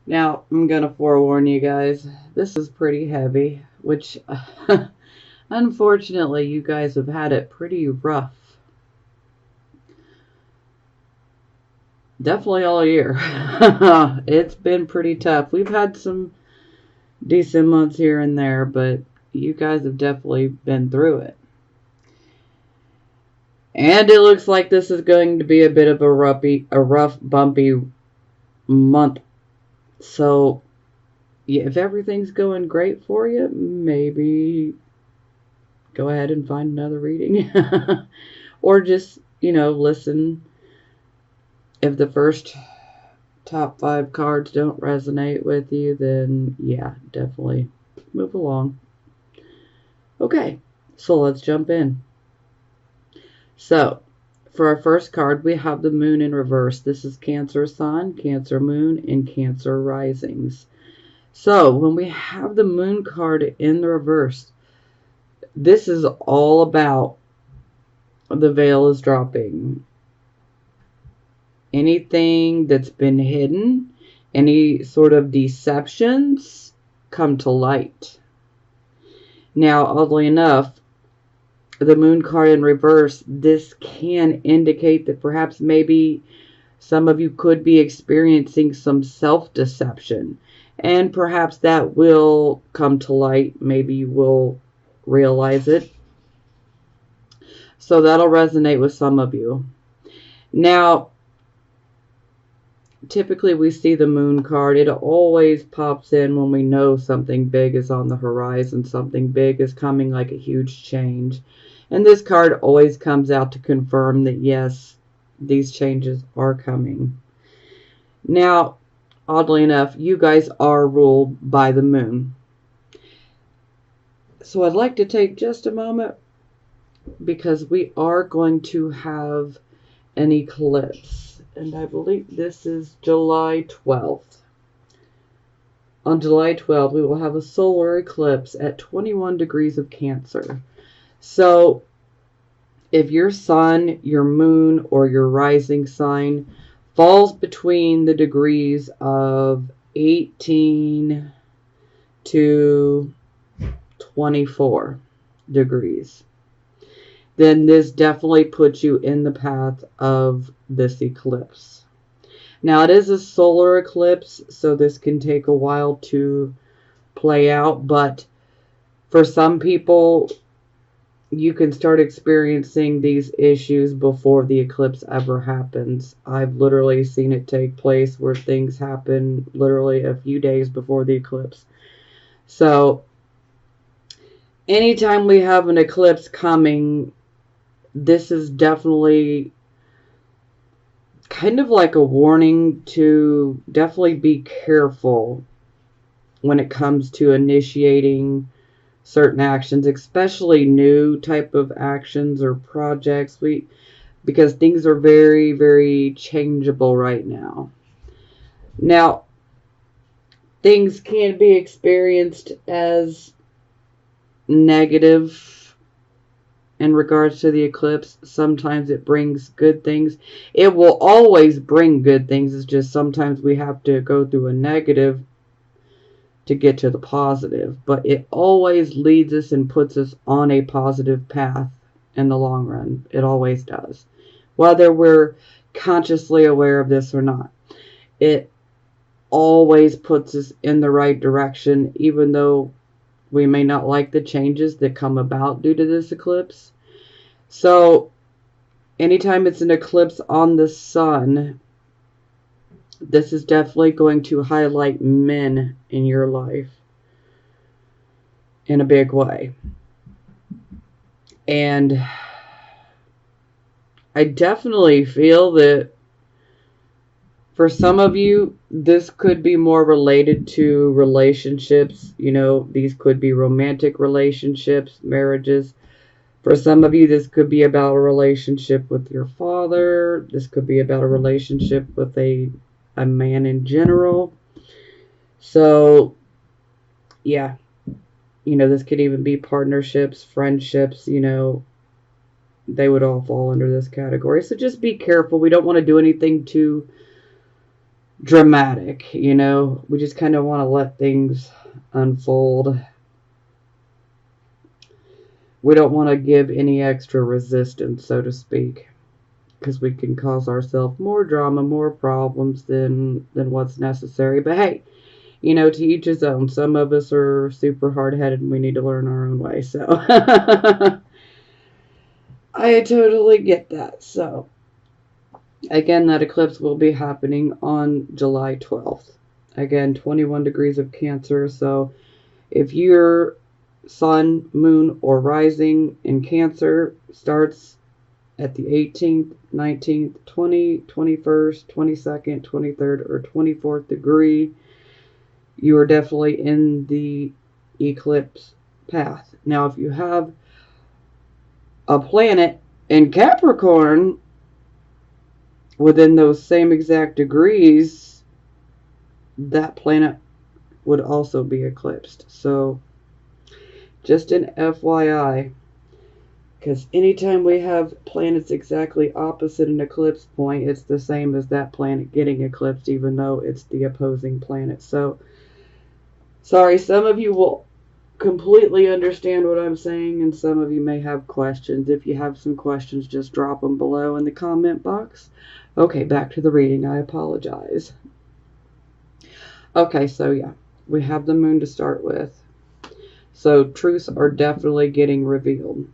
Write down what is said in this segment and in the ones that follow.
Now, I'm going to forewarn you guys, this is pretty heavy, which unfortunately you guys have had it pretty rough. Definitely all year. It's been pretty tough. We've had some decent months here and there, but you guys have definitely been through it. And it looks like this is going to be a bit of a rough, bumpy month. So, yeah, if everything's going great for you, maybe go ahead and find another reading. Or just, listen. If the first top 5 cards don't resonate with you, then yeah, definitely move along. Okay, so let's jump in. So, for our first card, we have the moon in reverse. This is Cancer Sun, Cancer Moon, and Cancer Risings. So, when we have the moon card in the reverse, this is all about the veil is dropping. Anything that's been hidden, any sort of deceptions, come to light. Now, oddly enough, the moon card in reverse, this can indicate that perhaps maybe some of you could be experiencing some self-deception. And perhaps that will come to light. Maybe you will realize it. So that'll resonate with some of you. Now, typically we see the moon card. It always pops in when we know something big is on the horizon. Something big is coming, like a huge change. And this card always comes out to confirm that, yes, these changes are coming. Now, oddly enough, you guys are ruled by the moon. So I'd like to take just a moment because we are going to have an eclipse. And I believe this is July 12th. On July 12th, we will have a solar eclipse at 21 degrees of Cancer. So, if your sun, your moon, or your rising sign falls between the degrees of 18 to 24 degrees, then this definitely puts you in the path of this eclipse. Now, it is a solar eclipse, so this can take a while to play out, but for some people, you can start experiencing these issues before the eclipse ever happens. I've literally seen it take place where things happen literally a few days before the eclipse. So, anytime we have an eclipse coming, this is definitely kind of like a warning to definitely be careful when it comes to initiating certain actions, especially new type of actions or projects, because things are very, very changeable right now. Now, things can be experienced as negative in regards to the eclipse. Sometimes it brings good things. It will always bring good things. It's just sometimes we have to go through a negative to get to the positive, but it always leads us and puts us on a positive path in the long run. It always does, whether we're consciously aware of this or not. It always puts us in the right direction, even though we may not like the changes that come about due to this eclipse. So anytime it's an eclipse on the sun, this is definitely going to highlight men in your life in a big way. And I definitely feel that for some of you, this could be more related to relationships. These could be romantic relationships, marriages. For some of you, this could be about a relationship with your father. This could be about a relationship with a man in general. So, yeah, this could even be partnerships, friendships, they would all fall under this category. So just be careful. We don't want to do anything too dramatic, you know. We just kind of want to let things unfold. We don't want to give any extra resistance, so to speak, because we can cause ourselves more drama, more problems than what's necessary. But hey, you know, to each his own. Some of us are super hard-headed and we need to learn our own way. So I totally get that. So again, that eclipse will be happening on July 12th. Again, 21 degrees of Cancer. So if your sun, moon, or rising in Cancer starts at the 18th, 19th, 20th, 21st, 22nd, 23rd, or 24th degree, you are definitely in the eclipse path. Now, if you have a planet in Capricorn within those same exact degrees, that planet would also be eclipsed. So, just an FYI, because anytime we have planets exactly opposite an eclipse point, it's the same as that planet getting eclipsed, even though it's the opposing planet. So, sorry, some of you will completely understand what I'm saying, and some of you may have questions. If you have some questions, just drop them below in the comment box. Okay, back to the reading. I apologize. Okay, so yeah, we have the moon to start with. So truths are definitely getting revealed.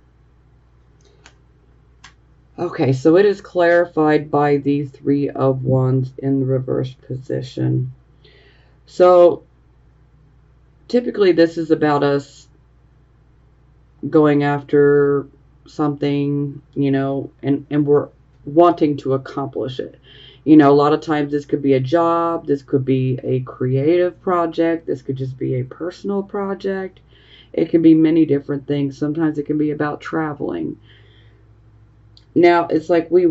Okay, so it is clarified by the Three of Wands in the reversed position. So typically this is about us going after something, you know, and we're wanting to accomplish it. You know, a lot of times this could be a job, this could be a creative project, this could just be a personal project. It can be many different things. Sometimes it can be about traveling. Now, it's like we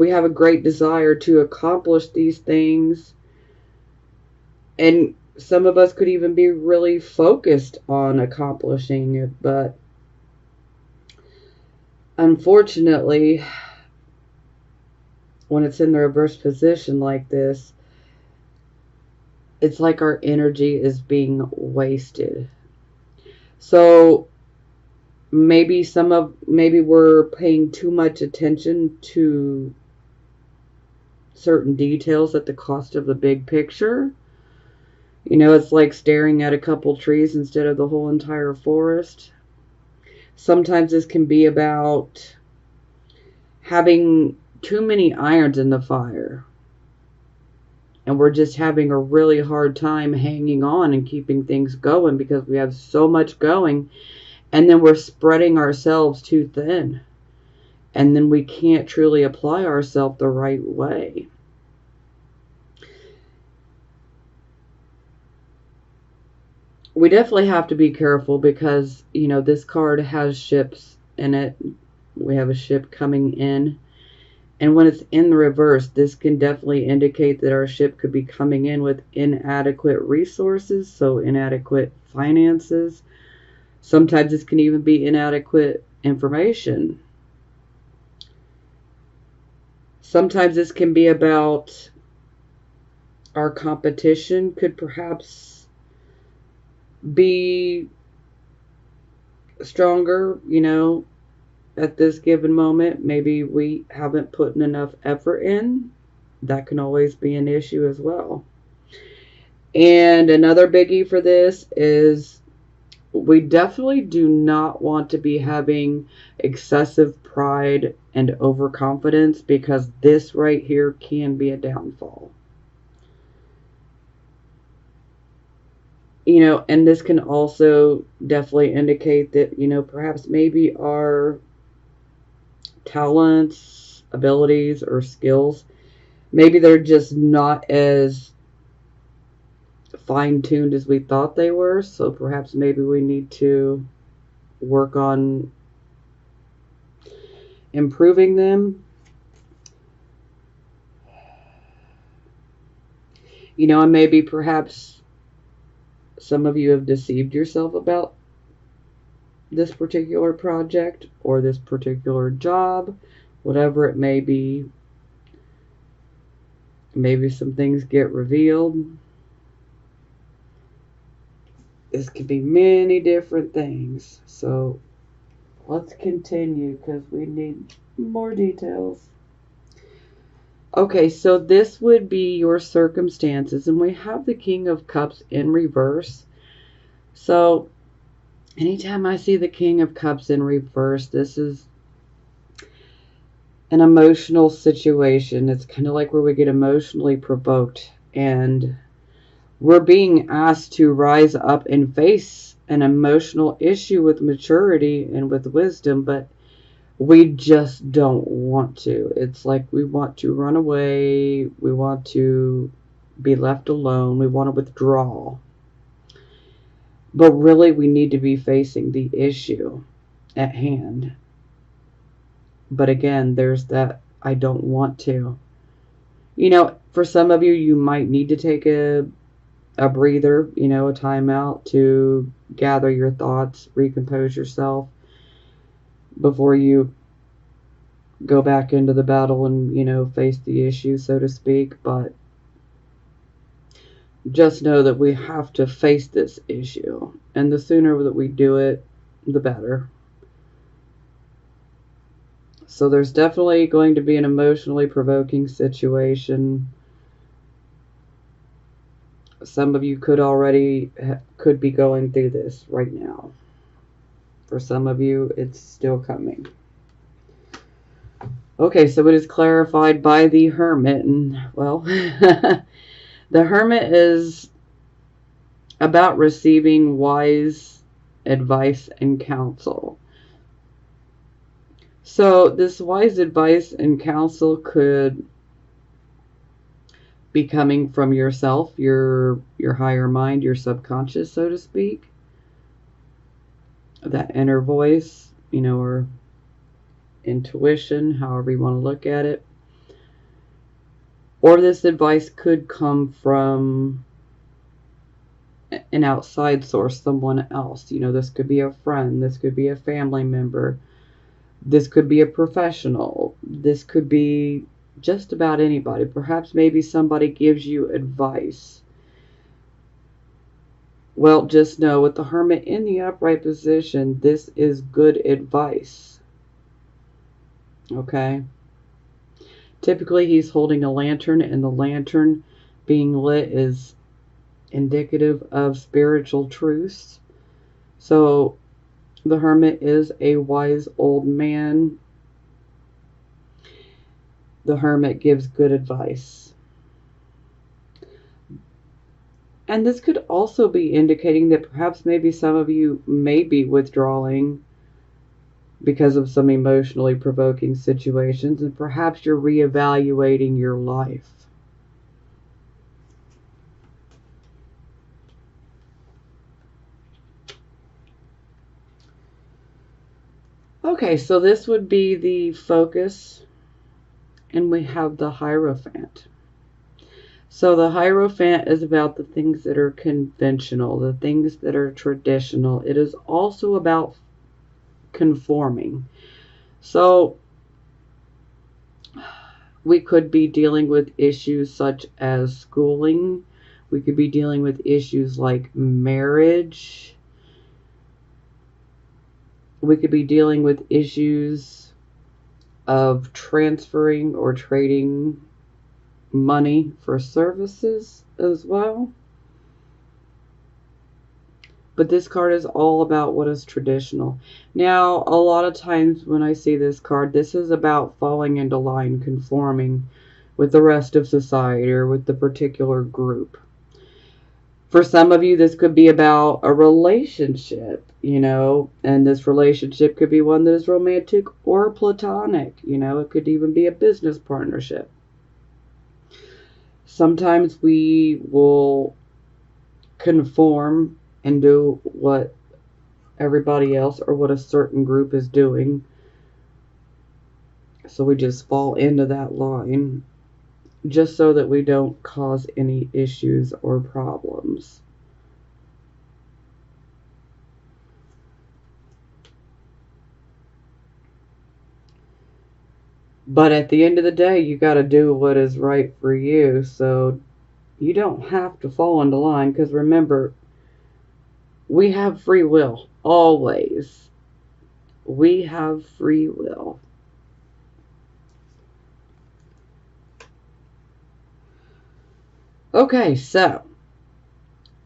have a great desire to accomplish these things, and some of us could even be really focused on accomplishing it, but unfortunately, when it's in the reverse position like this, it's like our energy is being wasted. So maybe we're paying too much attention to certain details at the cost of the big picture. You know, it's like staring at a couple trees instead of the whole entire forest. Sometimes this can be about having too many irons in the fire, and we're just having a really hard time hanging on and keeping things going because we have so much going, and then we're spreading ourselves too thin, and then we can't truly apply ourselves the right way. We definitely have to be careful because, you know, this card has ships in it. We have a ship coming in. And when it's in the reverse, this can definitely indicate that our ship could be coming in with inadequate resources, so inadequate finances. Sometimes this can even be inadequate information. Sometimes this can be about our competition could perhaps be stronger, you know, at this given moment. Maybe we haven't put enough effort in. That can always be an issue as well. And another biggie for this is we definitely do not want to be having excessive pride and overconfidence, because this right here can be a downfall. You know, and this can also definitely indicate that, you know, perhaps maybe our talents, abilities, or skills, maybe they're just not as fine-tuned as we thought they were. So perhaps maybe we need to work on improving them. You know, and maybe perhaps some of you have deceived yourself about this particular project or this particular job, whatever it may be. Maybe some things get revealed. This could be many different things. So let's continue because we need more details. Okay, so this would be your circumstances, and we have the King of Cups in reverse. So anytime I see the King of Cups in reverse, this is an emotional situation. It's kind of like where we get emotionally provoked, and we're being asked to rise up and face an emotional issue with maturity and with wisdom, but we just don't want to. It's like we want to run away, we want to be left alone, we want to withdraw. But really, we need to be facing the issue at hand. But again, there's that I don't want to. For some of you, you might need to take a breather, a timeout to gather your thoughts, recompose yourself before you go back into the battle and, face the issue, so to speak. But just know that we have to face this issue. And the sooner that we do it, the better. So there's definitely going to be an emotionally provoking situation. Some of you could be going through this right now. For some of you, it's still coming. Okay, so it is clarified by the Hermit. And, well, the Hermit is about receiving wise advice and counsel. So this wise advice and counsel could be coming from yourself, your higher mind, your subconscious, so to speak. That inner voice, or intuition, however you want to look at it. Or this advice could come from an outside source, someone else. This could be a friend, this could be a family member, this could be a professional, this could be just about anybody. Perhaps maybe somebody gives you advice. Well, just know with the Hermit in the upright position, this is good advice. Okay? Typically, he's holding a lantern, and the lantern being lit is indicative of spiritual truths. So the Hermit is a wise old man. The Hermit gives good advice. And this could also be indicating that perhaps maybe some of you may be withdrawing because of some emotionally provoking situations, and perhaps you're reevaluating your life. Okay, so this would be the focus, and we have the Hierophant. So the Hierophant is about the things that are conventional, the things that are traditional. It is also about conforming. So we could be dealing with issues such as schooling. We could be dealing with issues like marriage. We could be dealing with issues of transferring or trading money for services as well. But this card is all about what is traditional. Now, a lot of times when I see this card, this is about falling into line, conforming with the rest of society or with the particular group. For some of you, this could be about a relationship, and this relationship could be one that is romantic or platonic. It could even be a business partnership. Sometimes we will conform and do what everybody else or what a certain group is doing. So we just fall into that line just so that we don't cause any issues or problems. But at the end of the day, you got to do what is right for you. So you don't have to fall into line, because remember, we have free will. Always. We have free will. Okay, so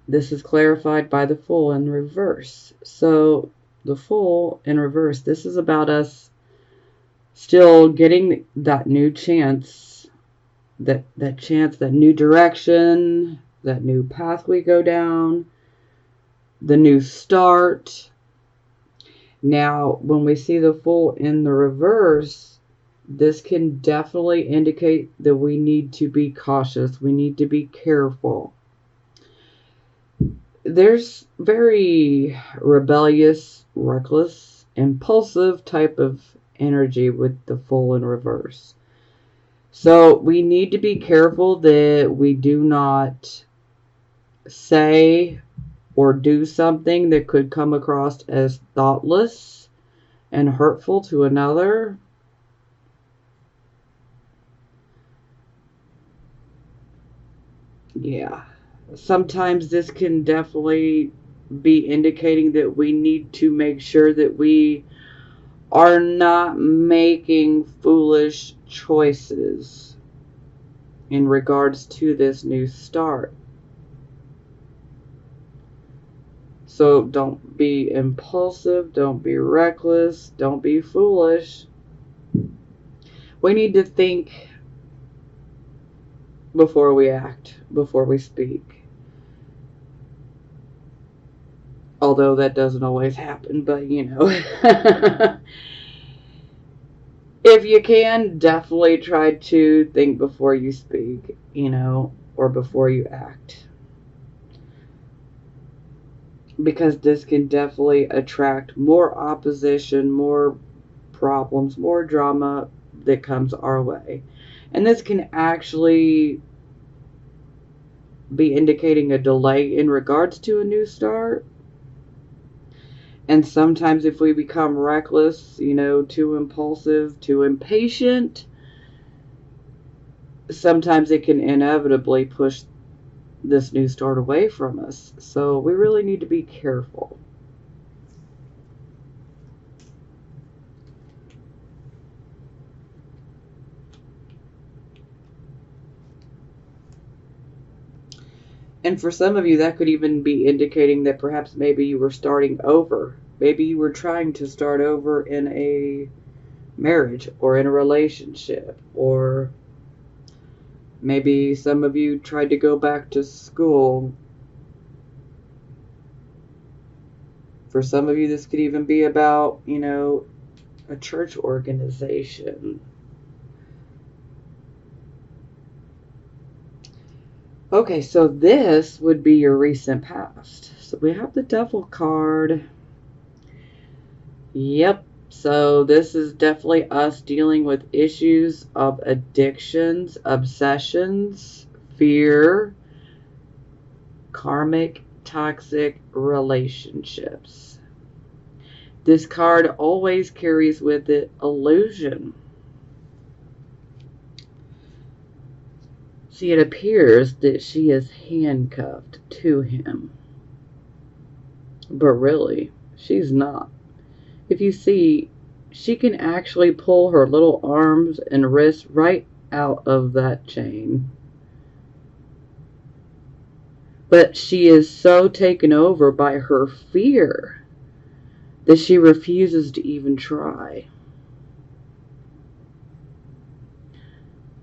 this is clarified by the Fool in reverse. So the Fool in reverse, this is about us still getting that new chance, that chance, that new direction, that new path we go down, the new start. Now, when we see the Fool in the reverse, this can definitely indicate that we need to be cautious. We need to be careful. There's very rebellious, reckless, impulsive type of energy with the Fool in reverse. So we need to be careful that we do not say or do something that could come across as thoughtless and hurtful to another. Yeah. Sometimes this can definitely be indicating that we need to make sure that we are not making foolish choices in regards to this new start. So don't be impulsive, don't be reckless, don't be foolish. We need to think before we act, before we speak. Although that doesn't always happen, but you know. If you can, definitely try to think before you speak, you know, or before you act. Because this can definitely attract more opposition, more problems, more drama that comes our way. And this can actually be indicating a delay in regards to a new start. And sometimes if we become reckless, you know, too impulsive, too impatient, sometimes it can inevitably push this new start away from us. So we really need to be careful. And for some of you, that could even be indicating that perhaps maybe you were starting over. Maybe you were trying to start over in a marriage or in a relationship, or maybe some of you tried to go back to school. For some of you, this could even be about, you know, a church organization. Okay, so this would be your recent past. So we have the Devil card. Yep. So this is definitely us dealing with issues of addictions, obsessions, fear, karmic, toxic relationships. This card always carries with it illusion. See, it appears that she is handcuffed to him. But really, she's not. If you see, she can actually pull her little arms and wrists right out of that chain. But she is so taken over by her fear that she refuses to even try.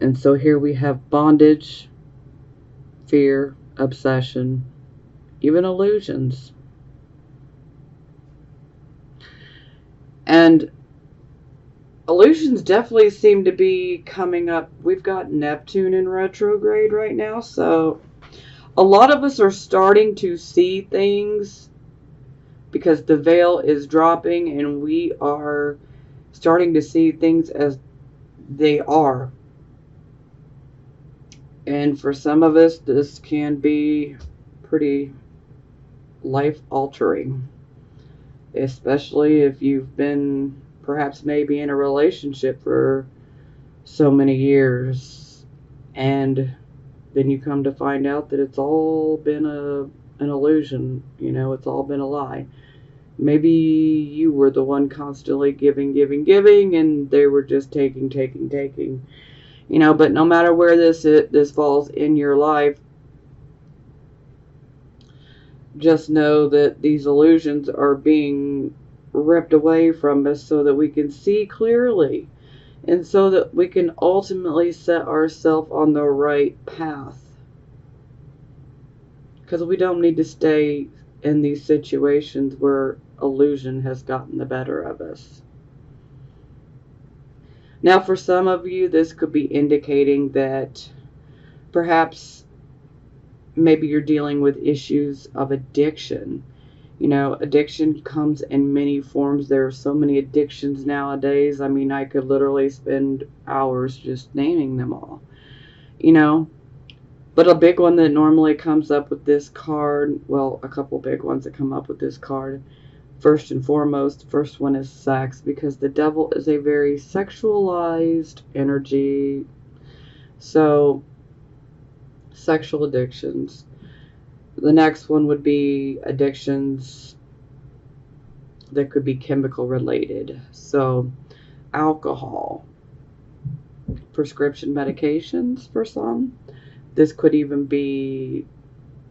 And so here we have bondage, fear, obsession, even illusions. And illusions definitely seem to be coming up. We've got Neptune in retrograde right now, so a lot of us are starting to see things because the veil is dropping and we are starting to see things as they are. And for some of us, this can be pretty life-altering, especially if you've been perhaps maybe in a relationship for so many years, and then you come to find out that it's all been an illusion. It's all been a lie. Maybe you were the one constantly giving, giving, giving, and they were just taking, taking, taking. But no matter where this falls in your life, just know that these illusions are being ripped away from us so that we can see clearly, and so that we can ultimately set ourselves on the right path. Because we don't need to stay in these situations where illusion has gotten the better of us. Now, for some of you, this could be indicating that perhaps maybe you're dealing with issues of addiction. Addiction comes in many forms. There are so many addictions nowadays. I mean, I could literally spend hours just naming them all. But a big one that normally comes up with this card, well, a couple big ones that come up with this card. First and foremost, the first one is sex, because the devil is a very sexualized energy. So, sexual addictions. The next one would be addictions that could be chemical related. So, alcohol, prescription medications for some. This could even be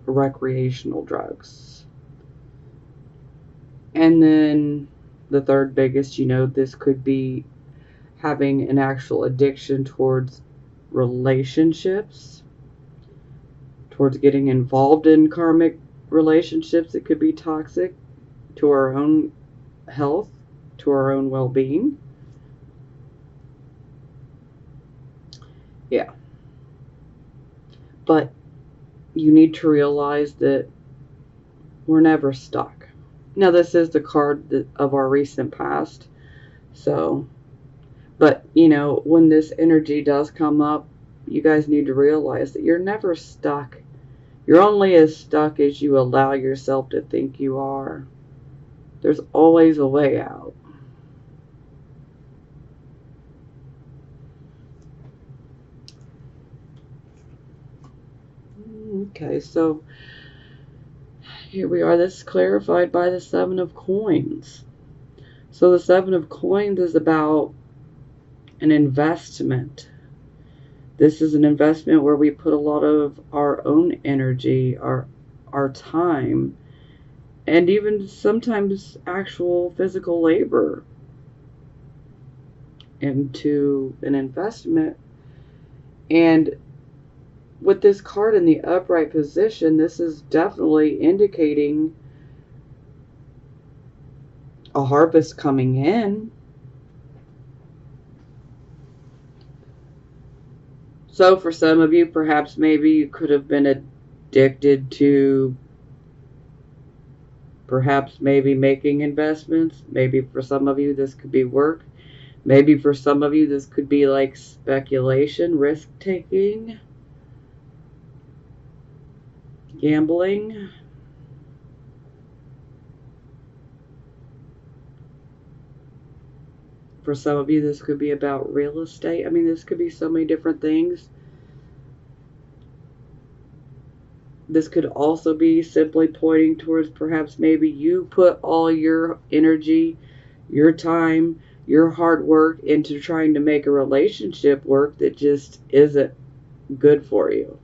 recreational drugs. And then the third biggest, this could be having an actual addiction towards relationships, towards getting involved in karmic relationships that could be toxic to our own health, to our own well-being. Yeah. But you need to realize that we're never stuck. Now, this is the card of our recent past. So, but, when this energy does come up, you guys need to realize that you're never stuck. You're only as stuck as you allow yourself to think you are. There's always a way out. Okay, so here we are. This is clarified by the Seven of Coins. So the Seven of Coins is about an investment. This is an investment where we put a lot of our own energy, our time, and even sometimes actual physical labor into an investment. And with this card in the upright position, this is definitely indicating a harvest coming in. So for some of you, perhaps maybe you could have been addicted to perhaps maybe making investments. Maybe for some of you, this could be work. Maybe for some of you, this could be like speculation, risk-taking, gambling. For some of you, this could be about real estate. I mean, this could be so many different things. This could also be simply pointing towards perhaps maybe you put all your energy, your time, your hard work into trying to make a relationship work that just isn't good for you.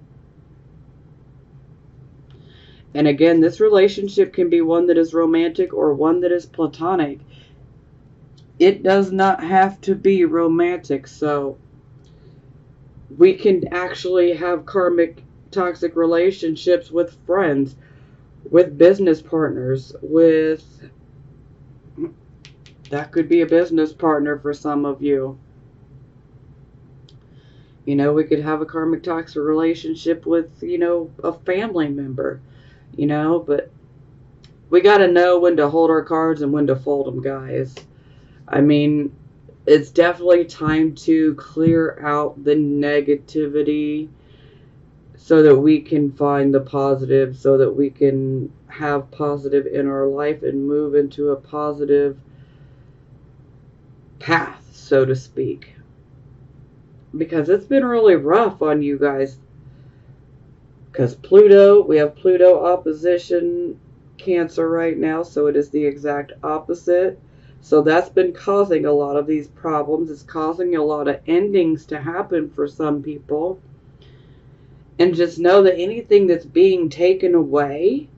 And again, this relationship can be one that is romantic or one that is platonic. It does not have to be romantic. So we can actually have karmic toxic relationships with friends, with business partners, that could be a business partner for some of you. We could have a karmic toxic relationship with, a family member, but we got to know when to hold our cards and when to fold them, guys. I mean, it's definitely time to clear out the negativity so that we can find the positive, so that we can have positive in our life and move into a positive path, so to speak. because it's been really rough on you guys. Because Pluto, we have Pluto opposition Cancer right now, so it is the exact opposite. So that's been causing a lot of these problems. It's causing a lot of endings to happen for some people. And just know that anything that's being taken away,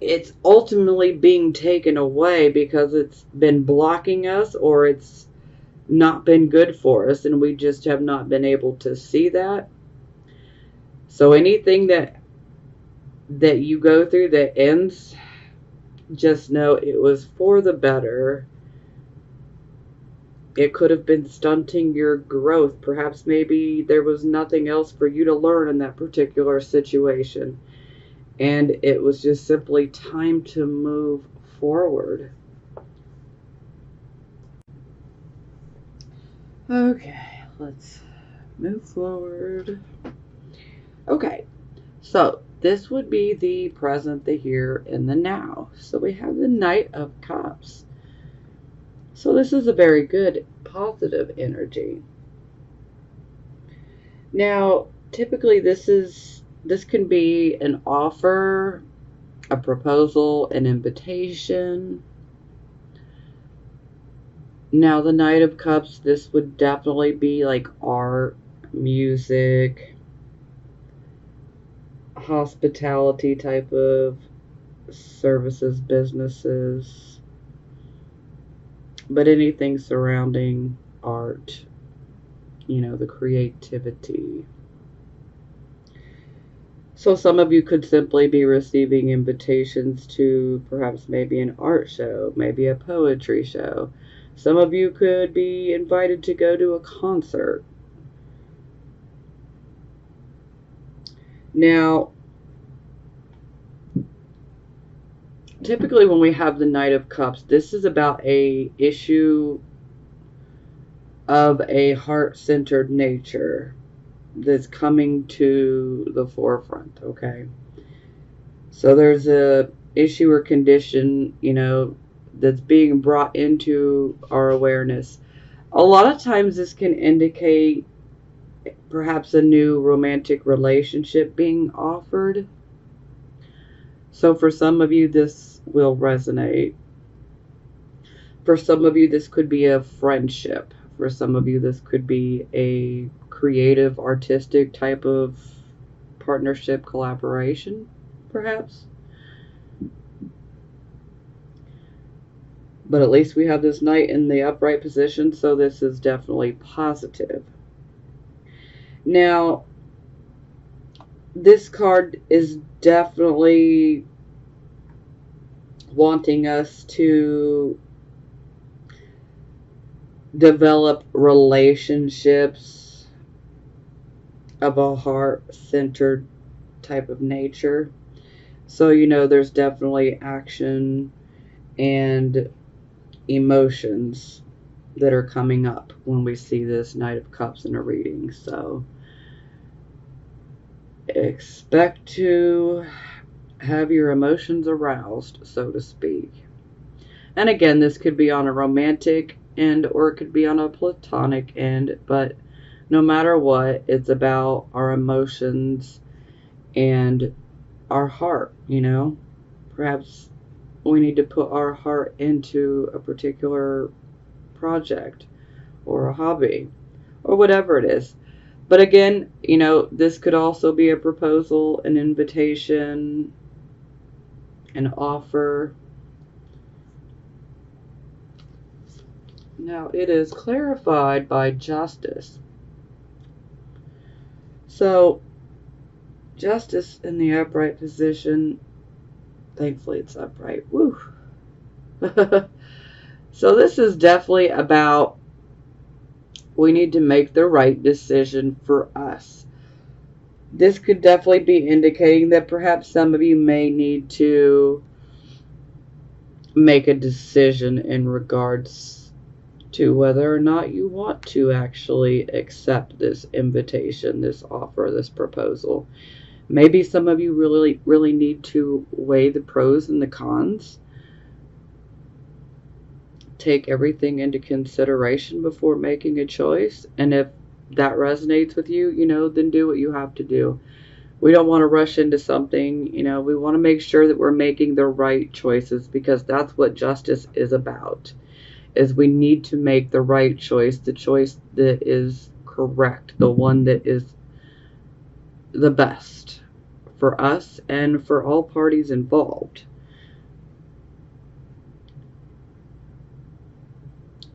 it's ultimately being taken away because it's been blocking us, or it's not been good for us, and we just have not been able to see that. So anything that you go through that ends, just know it was for the better. It could have been stunting your growth. Perhaps maybe there was nothing else for you to learn in that particular situation, and it was just simply time to move forward. Okay, let's move forward. Okay, so this would be the present, the here, and the now. So we have the Knight of Cups. So this is a very good, positive energy. Now, typically this can be an offer, a proposal, an invitation. Now, the Knight of Cups, this would definitely be like art, music, hospitality type of services, businesses, but anything surrounding art, the creativity. So some of you could simply be receiving invitations to perhaps maybe an art show, maybe a poetry show. Some of you could be invited to go to a concert. Now, typically when we have the Knight of Cups, this is about a issue of a heart-centered nature that's coming to the forefront, okay? So there's a issue or condition, that's being brought into our awareness. A lot of times this can indicate perhaps a new romantic relationship being offered. So for some of you, this will resonate. For some of you, this could be a friendship. For some of you, this could be a creative, artistic type of partnership, collaboration, perhaps. But at least we have this Knight in the upright position, so this is definitely positive. Now, this card is definitely wanting us to develop relationships of a heart-centered type of nature. So, there's definitely action and emotions that are coming up when we see this Knight of Cups in a reading. So expect to have your emotions aroused, so to speak. And again, this could be on a romantic end or it could be on a platonic end, but no matter what, it's about our emotions and our heart, Perhaps we need to put our heart into a particular project or a hobby or whatever it is. But again, this could also be a proposal, an invitation, an offer. Now, it is clarified by Justice. So, Justice in the upright position, thankfully it's upright. Woo! So this is definitely about we need to make the right decision for us. This could definitely be indicating that perhaps some of you may need to make a decision in regards to whether or not you want to actually accept this invitation, this offer, this proposal. Maybe some of you really, really need to weigh the pros and the cons. take everything into consideration before making a choice. And if that resonates with you, then do what you have to do. We don't want to rush into something. We want to make sure that we're making the right choices, because that's what justice is about. Is we need to make the right choice, the choice that is correct, the one that is the best for us and for all parties involved.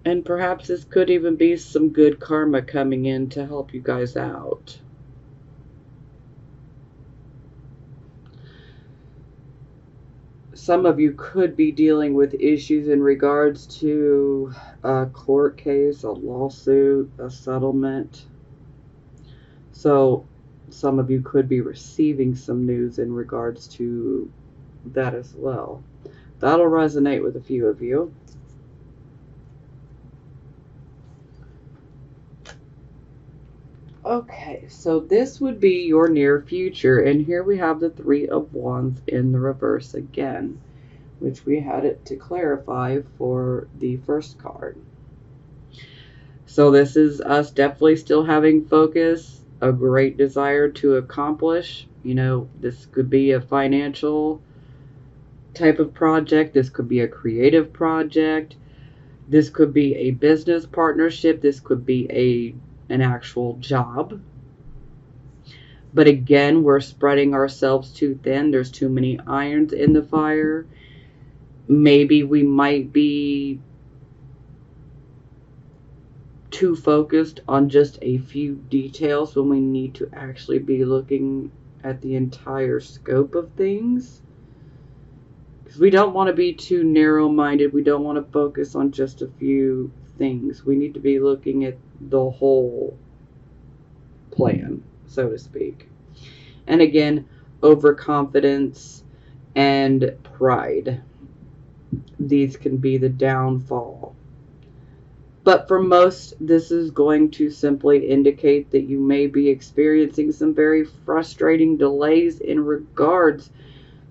And perhaps this could even be some good karma coming in to help you guys out. Some of you could be dealing with issues in regards to a court case, a lawsuit, a settlement. So some of you could be receiving some news in regards to that as well. That'll resonate with a few of you. Okay, so this would be your near future, and here we have the Three of Wands in the reverse again, which we had it to clarify for the first card. So this is us definitely still having focus, a great desire to accomplish. This could be a financial type of project, this could be a creative project, this could be a business partnership, this could be an actual job. But again, we're spreading ourselves too thin. There's too many irons in the fire. Maybe we might be too focused on just a few details when we need to actually be looking at the entire scope of things. Because we don't want to be too narrow-minded. We don't want to focus on just a few things. We need to be looking at the whole plan, so to speak. And again, overconfidence and pride. These can be the downfall. But for most, this is going to simply indicate that you may be experiencing some very frustrating delays in regards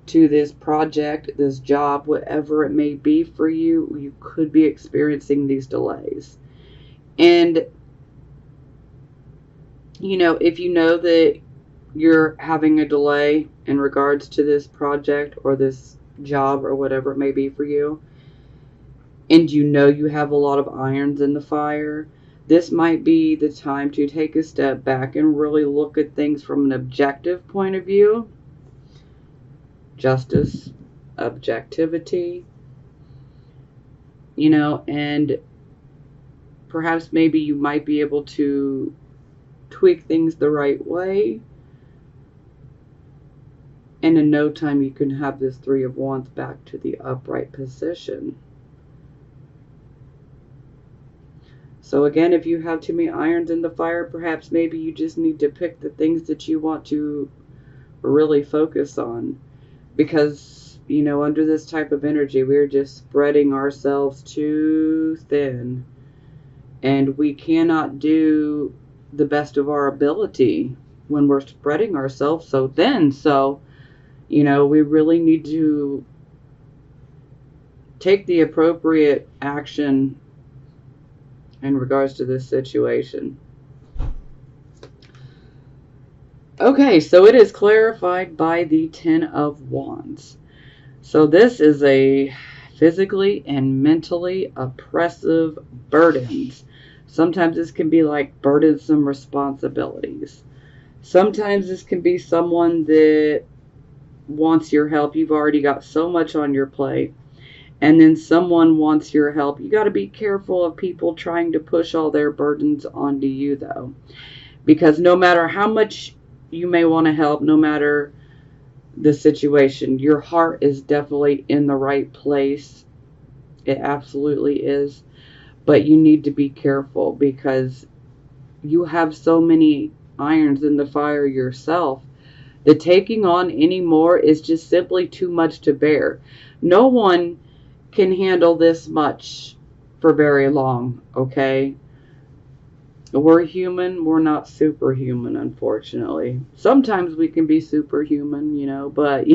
to this project, this job, whatever it may be for you. You could be experiencing these delays. And, if you know that you're having a delay in regards to this project or this job or whatever it may be for you, and you have a lot of irons in the fire, this might be the time to take a step back and really look at things from an objective point of view. Justice, objectivity, and perhaps maybe you might be able to tweak things the right way, and in no time you can have this Three of Wands back to the upright position. So again, if you have too many irons in the fire, perhaps maybe you just need to pick the things that you want to really focus on. Because, under this type of energy, we're just spreading ourselves too thin. And we cannot do the best of our ability when we're spreading ourselves so thin. So, we really need to take the appropriate action in regards to this situation. Okay, so it is clarified by the Ten of Wands. So this is a physically and mentally oppressive burdens. Sometimes this can be like burdensome responsibilities. Sometimes this can be someone that wants your help. You've already got so much on your plate. And then someone wants your help. You got to be careful of people trying to push all their burdens onto you, though. Because no matter how much you may want to help, no matter the situation, your heart is definitely in the right place. It absolutely is. But you need to be careful because you have so many irons in the fire yourself that taking on any more is just simply too much to bear. No one can handle this much for very long, okay? We're human. We're not superhuman, unfortunately. Sometimes we can be superhuman, but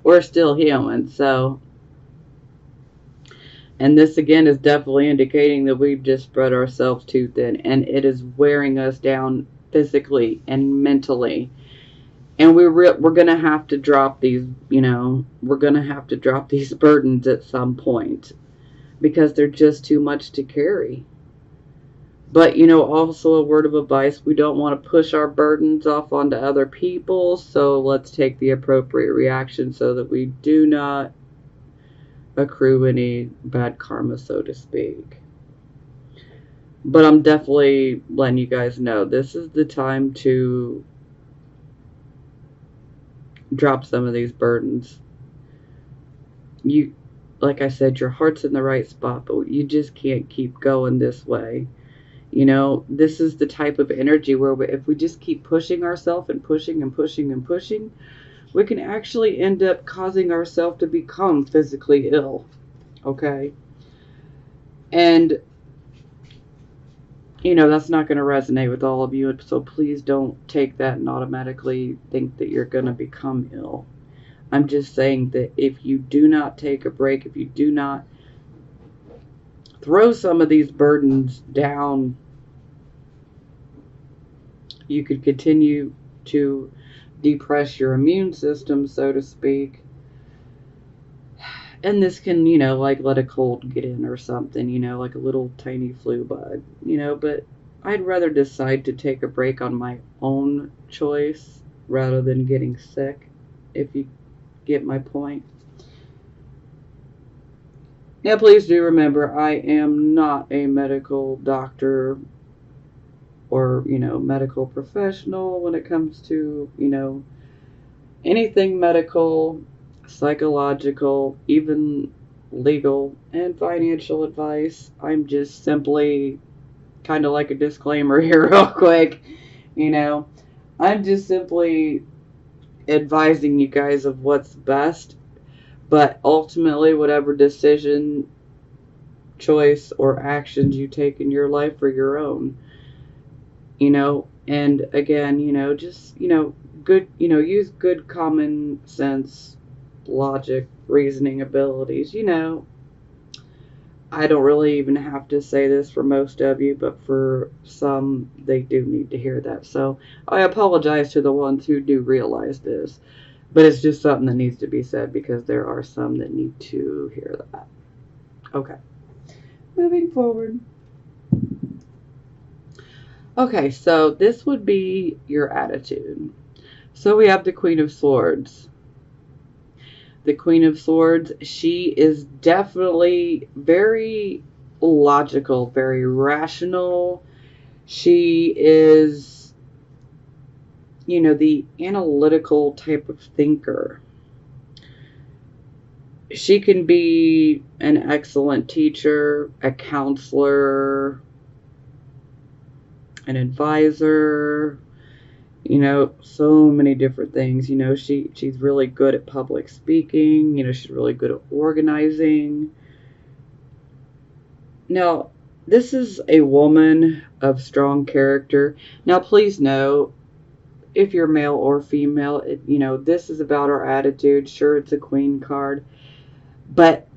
we're still human. So And this again is definitely indicating that we've just spread ourselves too thin, and it is wearing us down physically and mentally. And we're gonna have to drop these, we're gonna have to drop these burdens at some point because they're just too much to carry. But also a word of advice: we don't want to push our burdens off onto other people. So let's take the appropriate reaction so that we do not accrue any bad karma, so to speak. But I'm definitely letting you guys know this is the time to drop some of these burdens. You, like I said, your heart's in the right spot, but you just can't keep going this way. This is the type of energy where if we just keep pushing ourselves and pushing and pushing and pushing, we can actually end up causing ourselves to become physically ill. Okay? And that's not going to resonate with all of you, so please don't take that and automatically think that you're going to become ill. I'm just saying that if you do not take a break, if you do not throw some of these burdens down, you could continue to depress your immune system, so to speak. And this can, like let a cold get in or something, like a little tiny flu bug, but I'd rather decide to take a break on my own choice rather than getting sick, if you get my point. Now, please do remember, I am not a medical doctor or, medical professional when it comes to, anything medical, psychological, even legal and financial advice. I'm just simply kind of like a disclaimer here, real quick. I'm just simply advising you guys of what's best, but ultimately, whatever decision, choice, or actions you take in your life are your own. And again, just, good, use good common sense, logic, reasoning abilities. I don't really even have to say this for most of you, but for some, they do need to hear that. So I apologize to the ones who do realize this, but it's just something that needs to be said because there are some that need to hear that. Okay, moving forward. Okay, so this would be your attitude. So we have the Queen of Swords. The Queen of Swords, she is definitely very logical, very rational. She is, the analytical type of thinker. She can be an excellent teacher, a counselor, an advisor, so many different things. She's really good at public speaking. She's really good at organizing. Now, this is a woman of strong character. Now, please know, if you're male or female, this is about our attitude. Sure, it's a queen card, but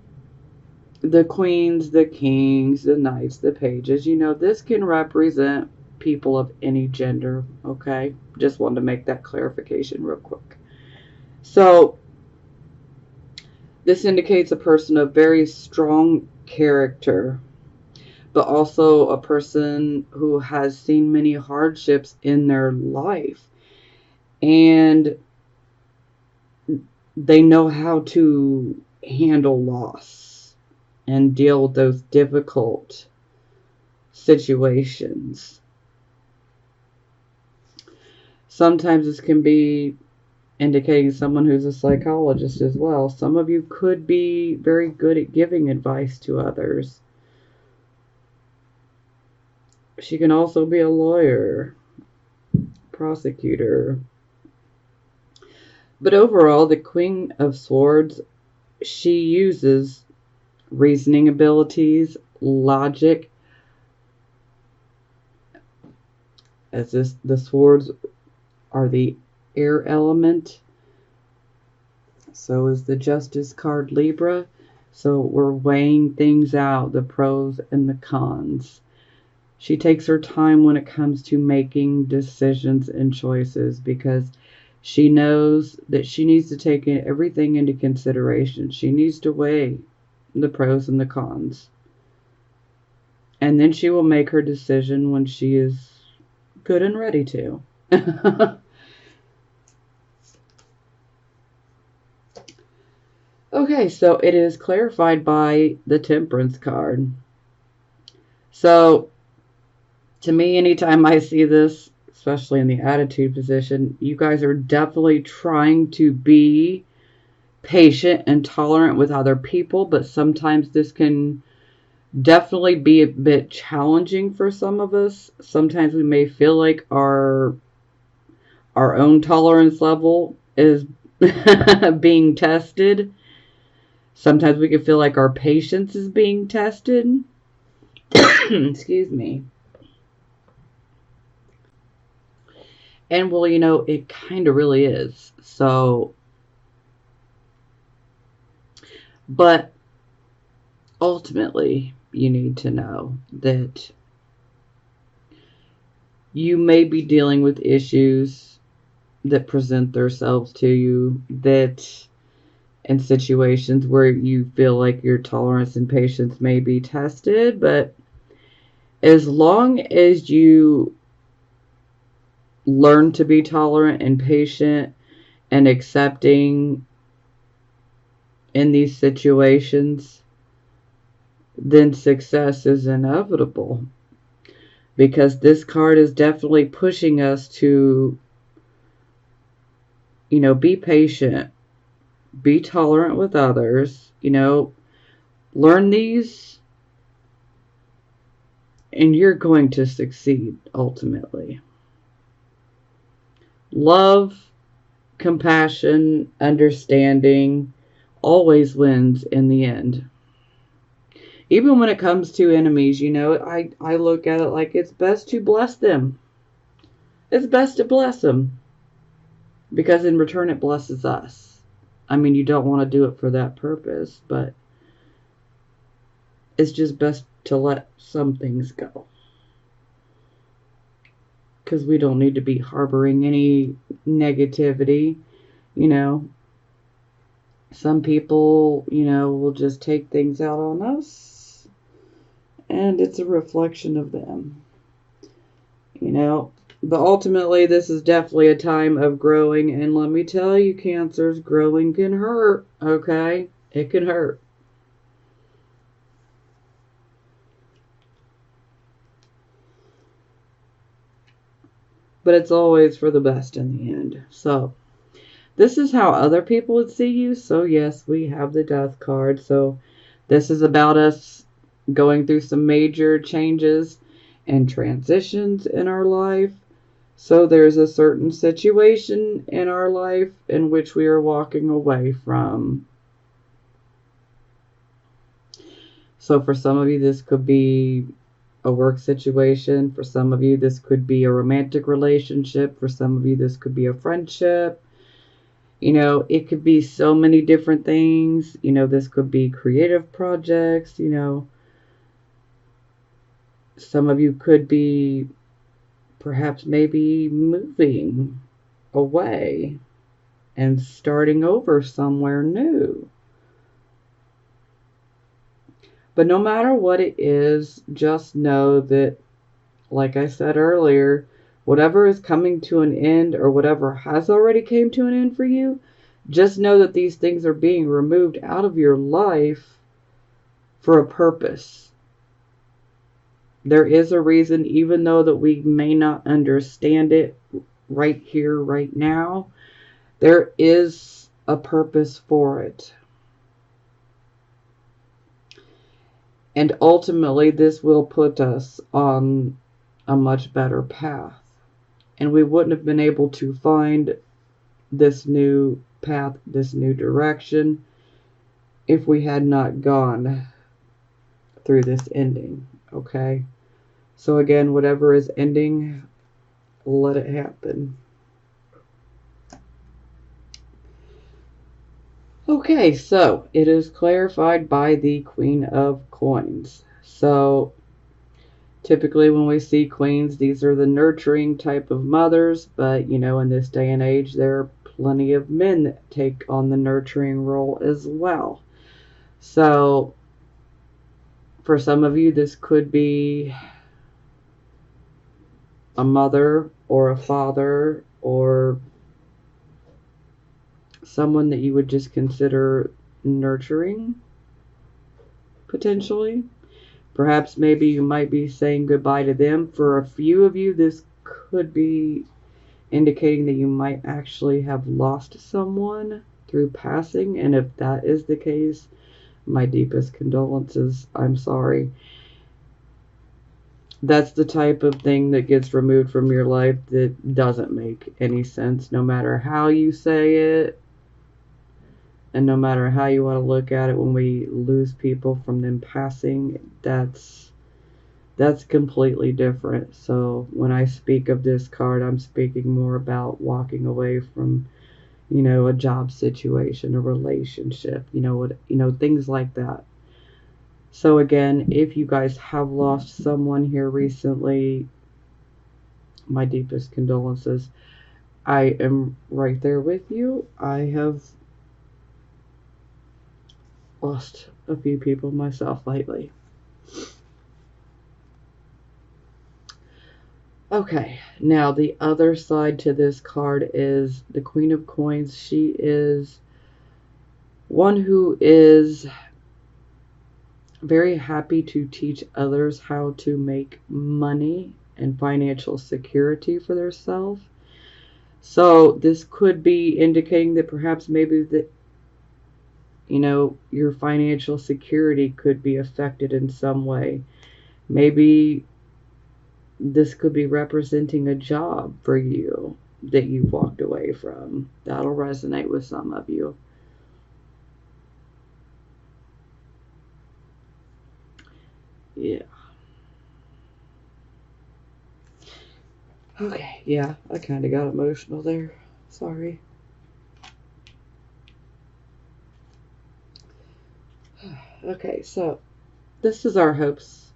the queens, the kings, the knights, the pages, this can represent people of any gender, okay? Just wanted to make that clarification real quick. So, this indicates a person of very strong character, but also a person who has seen many hardships in their life. And they know how to handle loss and deal with those difficult situations. Sometimes this can be indicating someone who's a psychologist as well. Some of you could be very good at giving advice to others. She can also be a lawyer, prosecutor. But overall, the Queen of Swords, she uses reasoning abilities, logic, as the swords are the air element. So is the Justice card, Libra. So we're weighing things out, the pros and the cons. She takes her time when it comes to making decisions and choices because she knows that she needs to take everything into consideration. She needs to weigh the pros and the cons. And then she will make her decision when she is good and ready to. Okay, so it is clarified by the Temperance card. So, to me, anytime I see this, especially in the attitude position, you guys are definitely trying to be patient and tolerant with other people, but sometimes this can definitely be a bit challenging for some of us. Sometimes we may feel like our own tolerance level is being tested. Sometimes we can feel like our patience is being tested. Excuse me. And well, it kind of really is. So, but ultimately, you need to know that you may be dealing with issues that present themselves to you, that in situations where you feel like your tolerance and patience may be tested, but as long as you learn to be tolerant and patient and accepting in these situations, then success is inevitable. Because this card is definitely pushing us to, be patient, be tolerant with others, learn these, and you're going to succeed ultimately. Love, compassion, understanding always wins in the end. Even when it comes to enemies, I look at it like it's best to bless them. It's best to bless them. Because in return it blesses us. I mean, you don't want to do it for that purpose, but it's just best to let some things go. Because we don't need to be harboring any negativity, Some people, will just take things out on us, and it's a reflection of them, But ultimately, this is definitely a time of growing, and let me tell you, Cancers, growing can hurt, okay? It can hurt. But it's always for the best in the end. So, this is how other people would see you. So, yes, we have the Death card. So, this is about us going through some major changes and transitions in our life. So, there's a certain situation in our life in which we are walking away from. So, for some of you, this could be a work situation. For some of you, this could be a romantic relationship. For some of you, this could be a friendship. It could be so many different things. This could be creative projects. Some of you could be perhaps maybe moving away and starting over somewhere new. But no matter what it is, just know that, like I said earlier, whatever is coming to an end or whatever has already came to an end for you, just know that these things are being removed out of your life for a purpose. There is a reason, even though that we may not understand it right here, right now, there is a purpose for it. And ultimately, this will put us on a much better path. And we wouldn't have been able to find this new path, this new direction, if we had not gone through this ending. Okay? So again, whatever is ending, let it happen. Okay, so it is clarified by the Queen of Coins. So typically when we see queens, these are the nurturing type of mothers, but in this day and age, there are plenty of men that take on the nurturing role as well. So for some of you, this could be a mother or a father or someone that you would just consider nurturing, potentially. Perhaps maybe you might be saying goodbye to them. For a few of you, this could be indicating that you might actually have lost someone through passing. And if that is the case, my deepest condolences. I'm sorry. That's the type of thing that gets removed from your life that doesn't make any sense, no matter how you say it, and no matter how you want to look at it. When we lose people from them passing, that's completely different. So when I speak of this card, I'm speaking more about walking away from, a job situation, a relationship, things like that. So again, if you guys have lost someone here recently, my deepest condolences. I am right there with you. I have lost a few people myself lately. Okay, now the other side to this card is the Queen of Coins. She is one who is very happy to teach others how to make money and financial security for themselves. So this could be indicating that perhaps maybe that your financial security could be affected in some way. Maybe this could be representing a job for you that you've walked away from. That'll resonate with some of you. Yeah. Okay, yeah, I kind of got emotional there. Sorry. Okay, so this is our hopes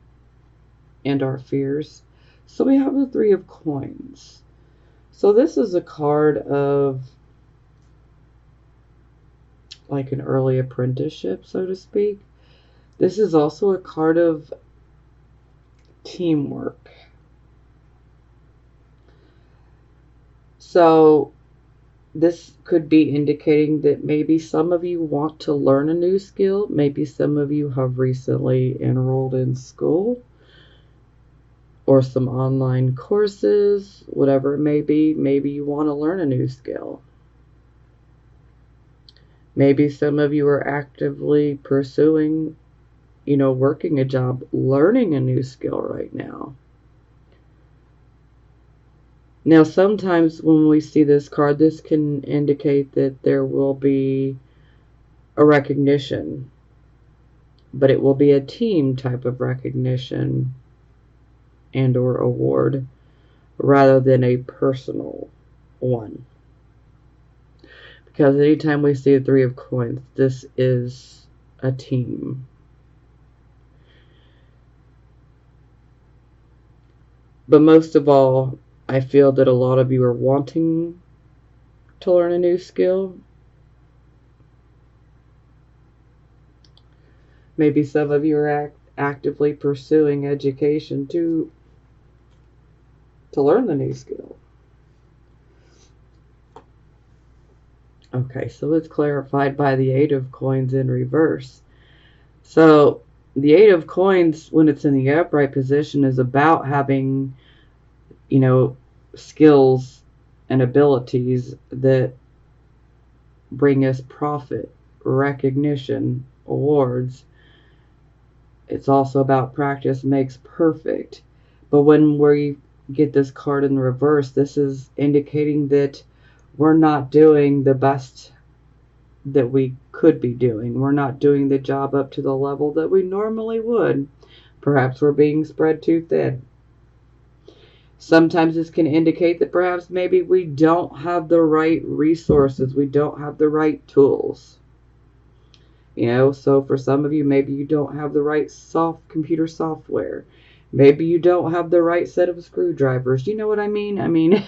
and our fears. So we have the Three of Coins. So this is a card of like an early apprenticeship, so to speak. This is also a card of teamwork. So this could be indicating that maybe some of you want to learn a new skill. Maybe some of you have recently enrolled in school or some online courses, whatever it may be. Maybe you want to learn a new skill. Maybe some of you are actively pursuing, working a job, learning a new skill right now. Now, sometimes when we see this card, this can indicate that there will be a recognition, but it will be a team type of recognition and or award rather than a personal one. Because anytime we see a Three of Coins, this is a team. But most of all, I feel that a lot of you are wanting to learn a new skill. Maybe some of you are actively pursuing education to learn the new skill. Okay, so it's clarified by the Eight of Coins in reverse. So the Eight of Coins, when it's in the upright position, is about having, skills and abilities that bring us profit, recognition, awards. It's also about practice makes perfect. But when we get this card in reverse, this is indicating that we're not doing the best that we could be doing. We're not doing the job up to the level that we normally would. Perhaps we're being spread too thin. Sometimes this can indicate that perhaps maybe we don't have the right resources. We don't have the right tools. You know, so for some of you, maybe you don't have the right computer software. Maybe you don't have the right set of screwdrivers. You know what I mean? I mean,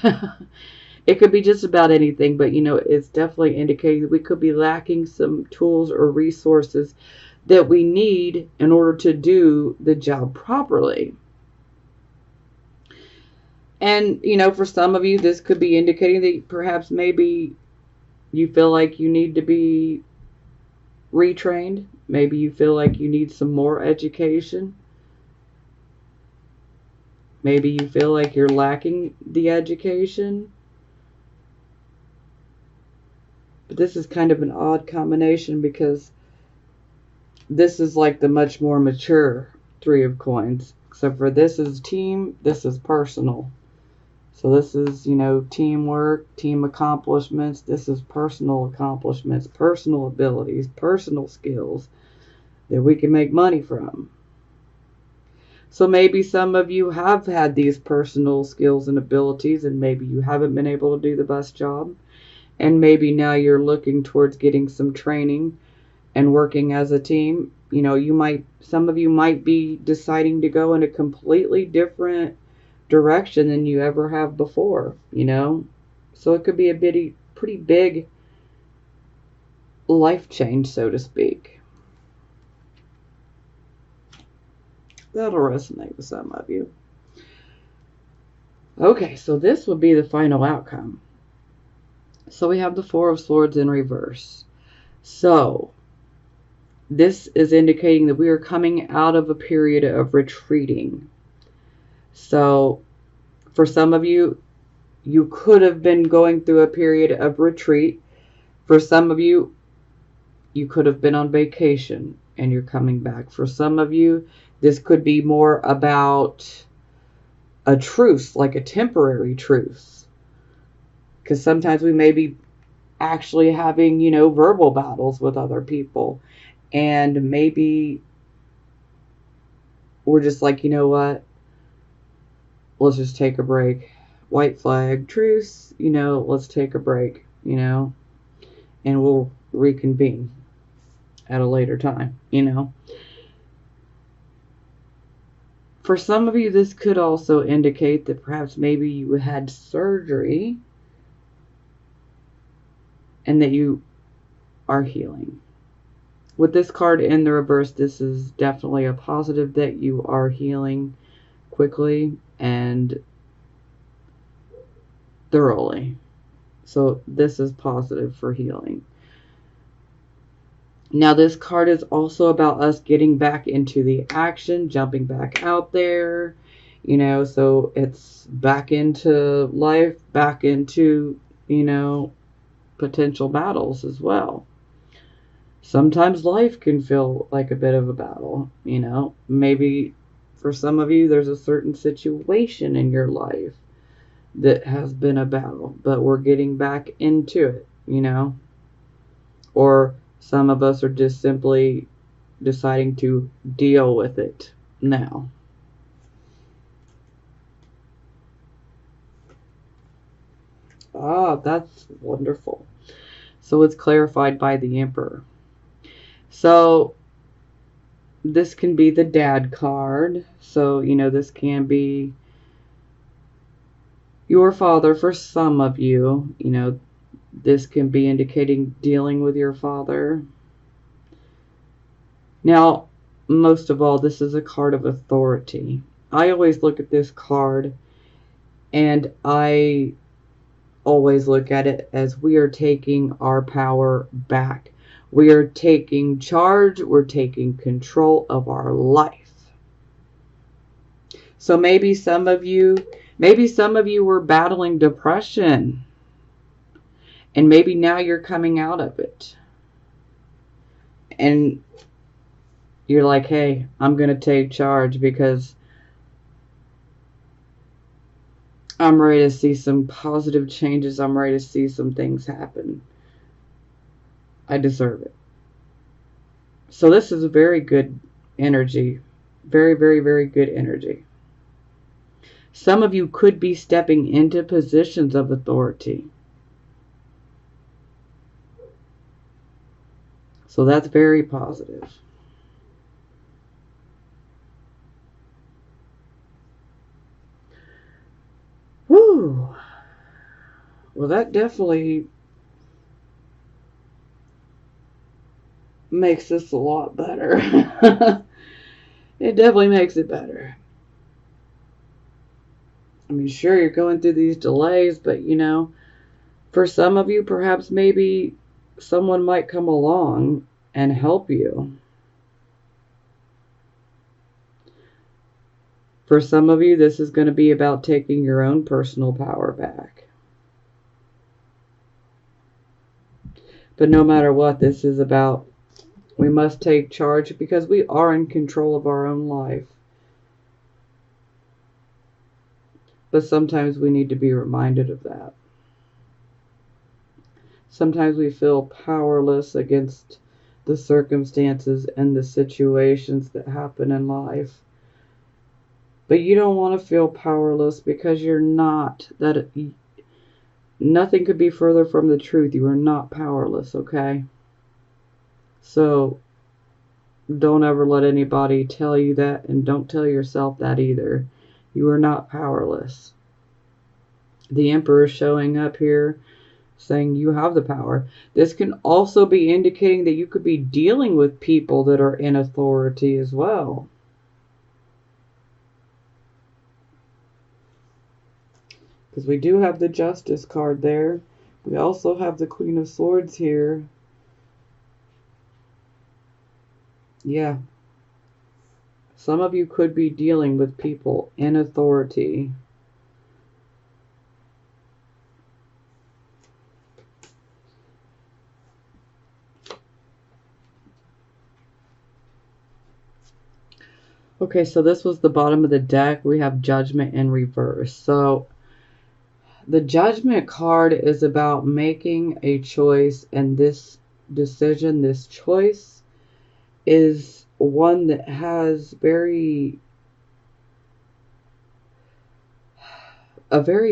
it could be just about anything, but you know, it's definitely indicating that we could be lacking some tools or resources that we need in order to do the job properly. And, you know, for some of you, this could be indicating that perhaps maybe you feel like you need to be retrained. Maybe you feel like you need some more education. Maybe you feel like you're lacking the education. But this is kind of an odd combination because this is like the much more mature Three of Coins. Except for this is team, this is personal. So this is, you know, teamwork, team accomplishments. This is personal accomplishments, personal abilities, personal skills that we can make money from. So maybe some of you have had these personal skills and abilities, and maybe you haven't been able to do the best job. And maybe now you're looking towards getting some training and working as a team. You know, some of you might be deciding to go in a completely different direction than you ever have before, you know. So it could be a pretty big life change, so to speak. That'll resonate with some of you. Okay, so this would be the final outcome. So we have the Four of Swords in reverse. So this is indicating that we are coming out of a period of retreating. So for some of you, you could have been going through a period of retreat. For some of you, you could have been on vacation and you're coming back. For some of you, this could be more about a truce, like a temporary truce. Because sometimes we may be actually having, you know, verbal battles with other people. And maybe we're just like, you know what? Let's just take a break. White flag, truce, you know, let's take a break, you know, and we'll reconvene at a later time, you know. For some of you, this could also indicate that perhaps maybe you had surgery and that you are healing. With this card in the reverse, this is definitely a positive that you are healing quickly and thoroughly. So this is positive for healing. Now this card is also about us getting back into the action, jumping back out there, you know, so it's back into life, back into, you know, potential battles as well. Sometimes life can feel like a bit of a battle, you know. Maybe for some of you, there's a certain situation in your life that has been a battle, but we're getting back into it, you know. Or some of us are just simply deciding to deal with it now. Ah, that's wonderful. So it's clarified by the Emperor. So this can be the dad card. So, you know, this can be your father for some of you. You know, this can be indicating dealing with your father. Now, most of all, this is a card of authority. I always look at this card and I always look at it as we are taking our power back. We are taking charge. We're taking control of our life. So maybe some of you were battling depression. And maybe now you're coming out of it. And you're like, hey, I'm going to take charge because I'm ready to see some positive changes. I'm ready to see some things happen. I deserve it. So this is a very good energy. Very, very, very good energy. Some of you could be stepping into positions of authority. So that's very positive. Whew. Well, that definitely makes this a lot better. It definitely makes it better. I mean, sure, you're going through these delays, but for some of you, perhaps maybe someone might come along and help you. For some of you, this is going to be about taking your own personal power back. But no matter what, this is about, we must take charge because we are in control of our own life. But sometimes we need to be reminded of that. Sometimes we feel powerless against the circumstances and the situations that happen in life. But you don't want to feel powerless because you're not. Nothing could be further from the truth. You are not powerless, okay? So don't ever let anybody tell you that, and don't tell yourself that either. You are not powerless. The Emperor is showing up here saying you have the power. This can also be indicating that you could be dealing with people that are in authority as well. Because we do have the Justice card there. We also have the Queen of Swords here. Yeah. Some of you could be dealing with people in authority. Okay, so this was the bottom of the deck. We have Judgment in reverse. So the Judgment card is about making a choice, and this decision, this choice, is one that has a very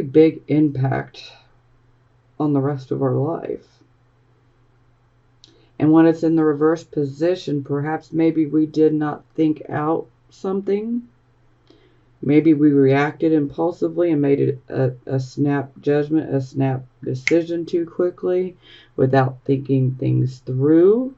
big impact on the rest of our life. And when it's in the reverse position, perhaps maybe we did not think out something. Maybe we reacted impulsively and made it a snap judgment, a snap decision too quickly without thinking things through.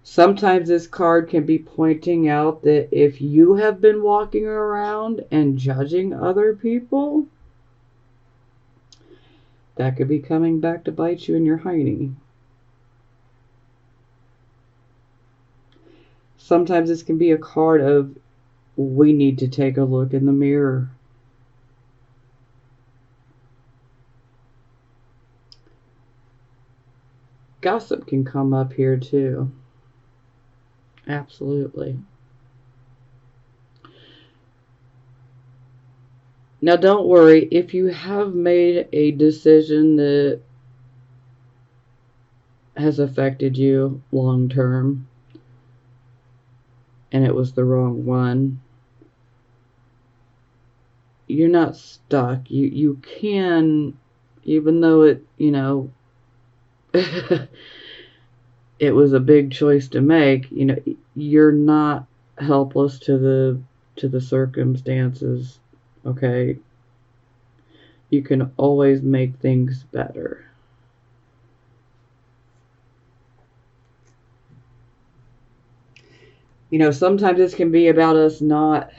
Sometimes this card can be pointing out that if you have been walking around and judging other people, that could be coming back to bite you in your hiney. Sometimes this can be a card of, we need to take a look in the mirror. Gossip can come up here too. Absolutely. Now don't worry, if you have made a decision that has affected you long term and it was the wrong one, you're not stuck. You can, even though it, it was a big choice to make, you're not helpless to the circumstances, okay? You can always make things better. Sometimes this can be about us not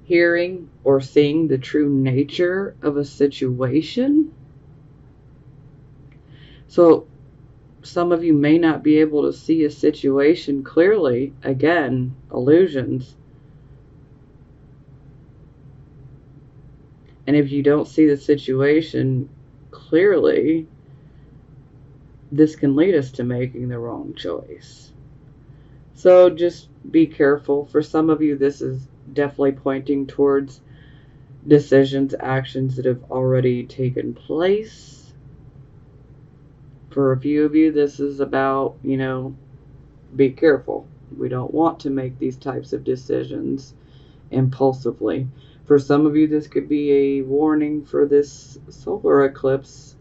hearing or seeing the true nature of a situation. So some of you may not be able to see a situation clearly. Again, illusions. And if you don't see the situation clearly, this can lead us to making the wrong choice. So just be careful. For some of you, this is definitely pointing towards decisions, actions that have already taken place. For a few of you, this is about, be careful. We don't want to make these types of decisions impulsively. For some of you, this could be a warning for this solar eclipse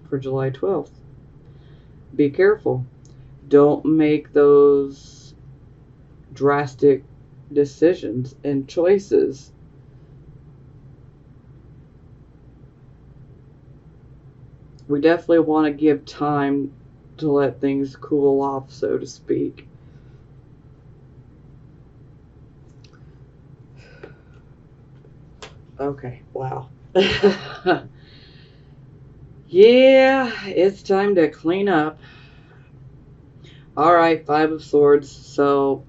for July 12th. Be careful. Don't make those drastic decisions and choices. We definitely want to give time to let things cool off, so to speak. Okay, wow. Yeah, it's time to clean up. Alright, Five of Swords. So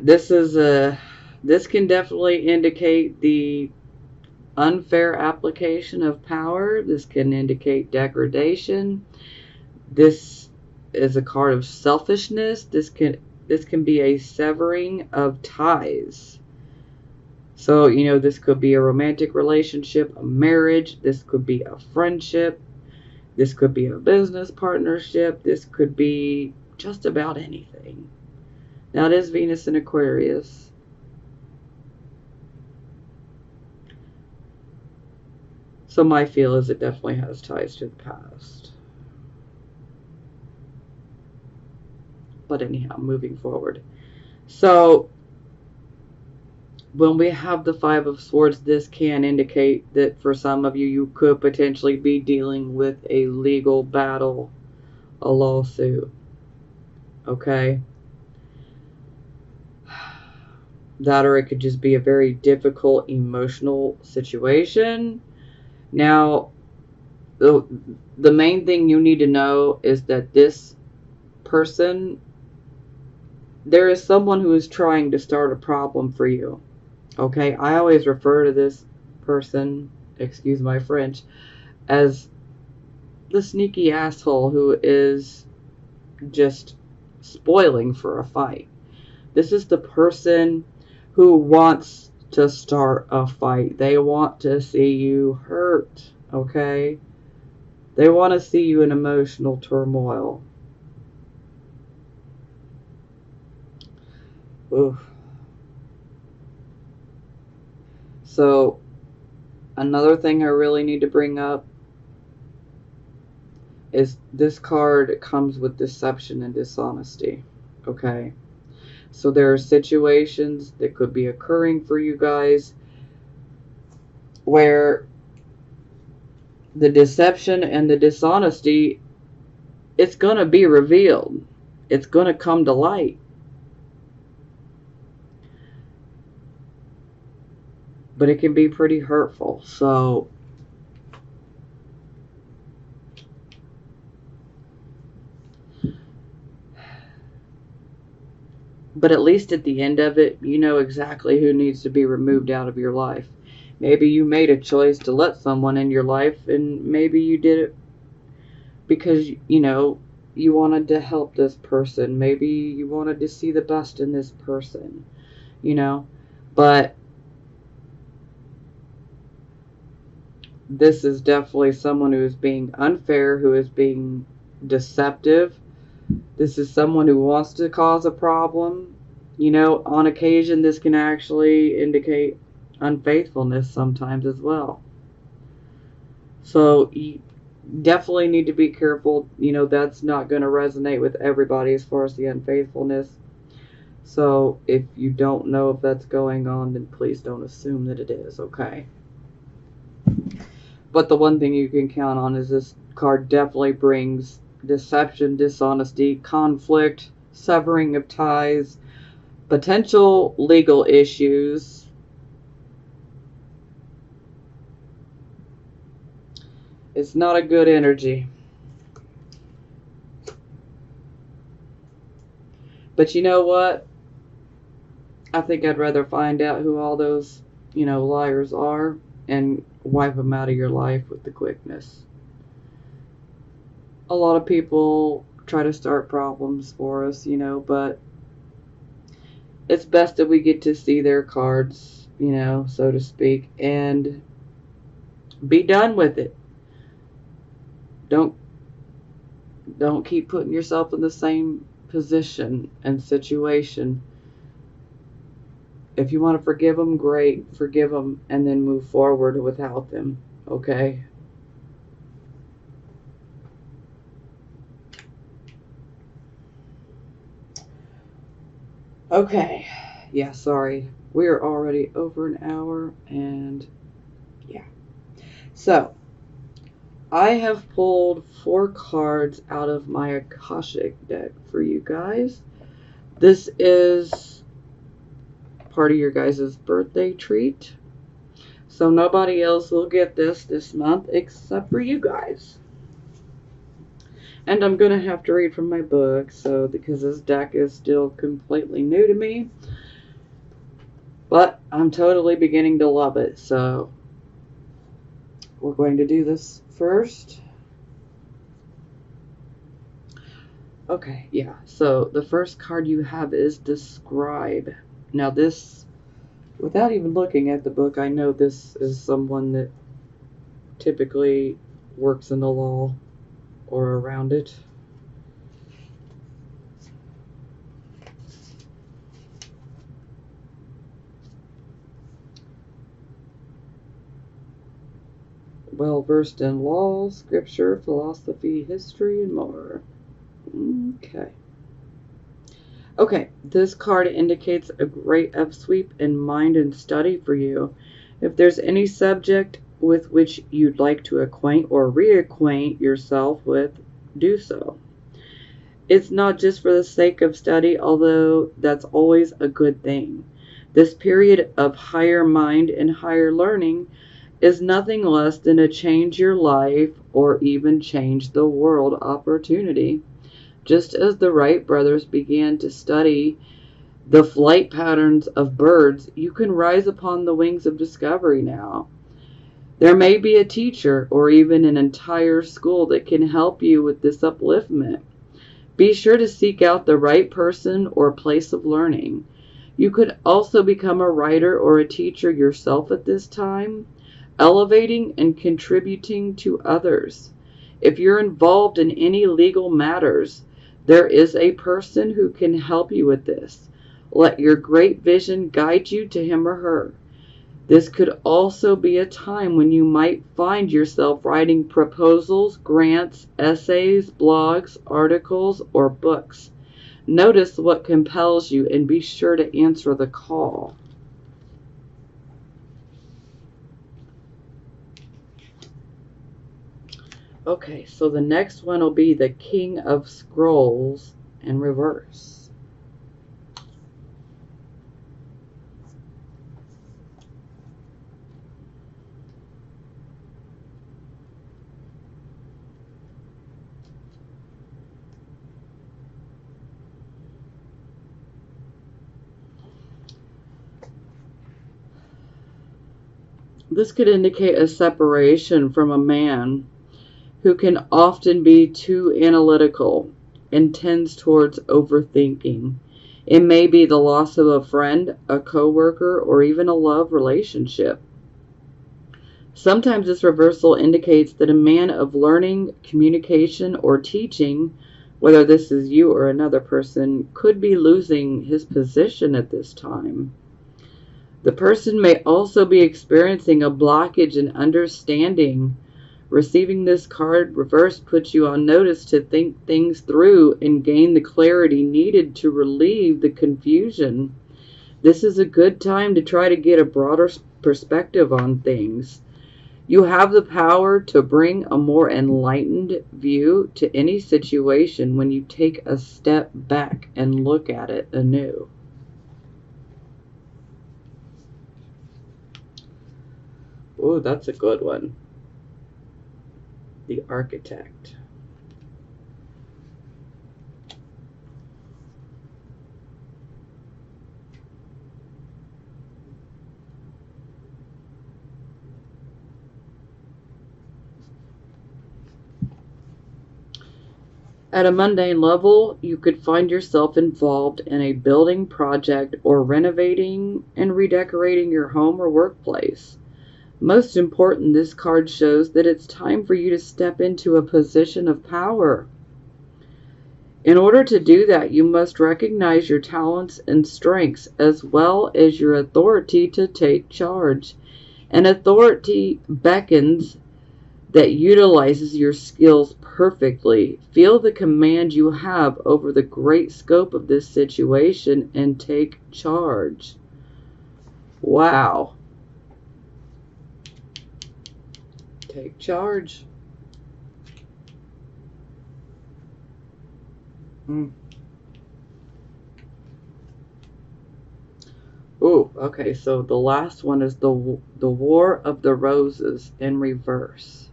this can definitely indicate the unfair application of power. This can indicate degradation. This is a card of selfishness. This can be a severing of ties. So, this could be a romantic relationship, a marriage. This could be a friendship. This could be a business partnership. This could be just about anything. Now, it is Venus in Aquarius. So my feel is it definitely has ties to the past. But anyhow, moving forward. So when we have the Five of Swords, this can indicate that for some of you, you could potentially be dealing with a legal battle, a lawsuit. Okay? That, or it could just be a very difficult emotional situation. Now, the main thing you need to know is that this person, there is someone who is trying to start a problem for you. Okay, I always refer to this person, excuse my French, as the sneaky asshole who is just spoiling for a fight. This is the person who wants to start a fight. They want to see you hurt, okay? They want to see you in emotional turmoil. Oof. So, another thing I really need to bring up is this card comes with deception and dishonesty. Okay? So there are situations that could be occurring for you guys where the deception and the dishonesty, it's going to be revealed. It's going to come to light. But it can be pretty hurtful. So but at least at the end of it, you know exactly who needs to be removed out of your life. Maybe you made a choice to let someone in your life, and maybe you did it because, you wanted to help this person. Maybe you wanted to see the best in this person, But this is definitely someone who is being unfair, who is being deceptive. This is someone who wants to cause a problem. On occasion, this can actually indicate unfaithfulness sometimes as well. So you definitely need to be careful. That's not going to resonate with everybody as far as the unfaithfulness. So if you don't know if that's going on, then please don't assume that it is, okay? But the one thing you can count on is this card definitely brings deception, dishonesty, conflict, severing of ties, potential legal issues. It's not a good energy. But you know what? I think I'd rather find out who all those, liars are and wipe them out of your life with the quickness. A lot of people try to start problems for us, but it's best that we get to see their cards, so to speak, and be done with it. Don't keep putting yourself in the same position and situation. If you want to forgive them, great, forgive them, and then move forward without them, okay? Okay. Yeah, sorry. We're already over an hour, and yeah. So, I have pulled 4 cards out of my Akashic deck for you guys. This is part of your guys' birthday treat. So nobody else will get this month except for you guys. And I'm going to have to read from my book, so because this deck is still completely new to me. But I'm totally beginning to love it, so we're going to do this first. Okay, yeah. So the first card you have is Describe. Now this, without even looking at the book, I know this is someone that typically works in the law or around it. Well versed in law, scripture, philosophy, history, and more. Okay, this card indicates a great upsweep in mind and study for you. If there's any subject with which you'd like to acquaint or reacquaint yourself with, do so. It's not just for the sake of study, although that's always a good thing. This period of higher mind and higher learning is nothing less than a change your life or even change the world opportunity. Just as the Wright brothers began to study the flight patterns of birds, you can rise upon the wings of discovery now. There may be a teacher or even an entire school that can help you with this upliftment. Be sure to seek out the right person or place of learning. You could also become a writer or a teacher yourself at this time, elevating and contributing to others. If you're involved in any legal matters, there is a person who can help you with this. Let your great vision guide you to him or her. This could also be a time when you might find yourself writing proposals, grants, essays, blogs, articles, or books. Notice what compels you and be sure to answer the call. Okay, so the next one will be the King of Scrolls in reverse. This could indicate a separation from a man who can often be too analytical and tends towards overthinking. It may be the loss of a friend, a coworker, or even a love relationship. Sometimes this reversal indicates that a man of learning, communication, or teaching, whether this is you or another person, could be losing his position at this time. The person may also be experiencing a blockage in understanding. Receiving this card reversed puts you on notice to think things through and gain the clarity needed to relieve the confusion. This is a good time to try to get a broader perspective on things. You have the power to bring a more enlightened view to any situation when you take a step back and look at it anew. Oh, that's a good one. The Architect. At a mundane level, you could find yourself involved in a building project or renovating and redecorating your home or workplace. Most important, this card shows that it's time for you to step into a position of power. In order to do that, you must recognize your talents and strengths as well as your authority to take charge. An authority beckons that utilizes your skills perfectly. Feel the command you have over the great scope of this situation and take charge. Wow. Take charge. Ooh, okay, so the last one is the War of the Roses in reverse.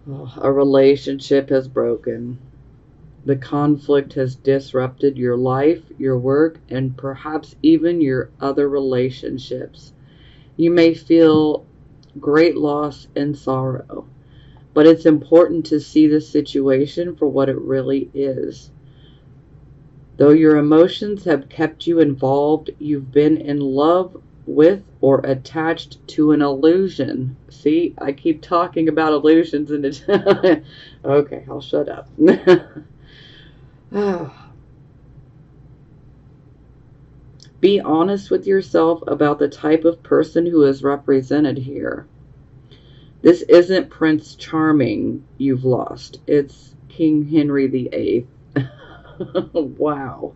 Oh, a relationship has broken. The conflict has disrupted your life, your work, and perhaps even your other relationships. You may feel great loss and sorrow, but it's important to see the situation for what it really is. Though your emotions have kept you involved, you've been in love with or attached to an illusion. See, I keep talking about illusions and it's okay, I'll shut up. Be honest with yourself about the type of person who is represented here. This isn't Prince Charming you've lost. It's King Henry VIII. Wow.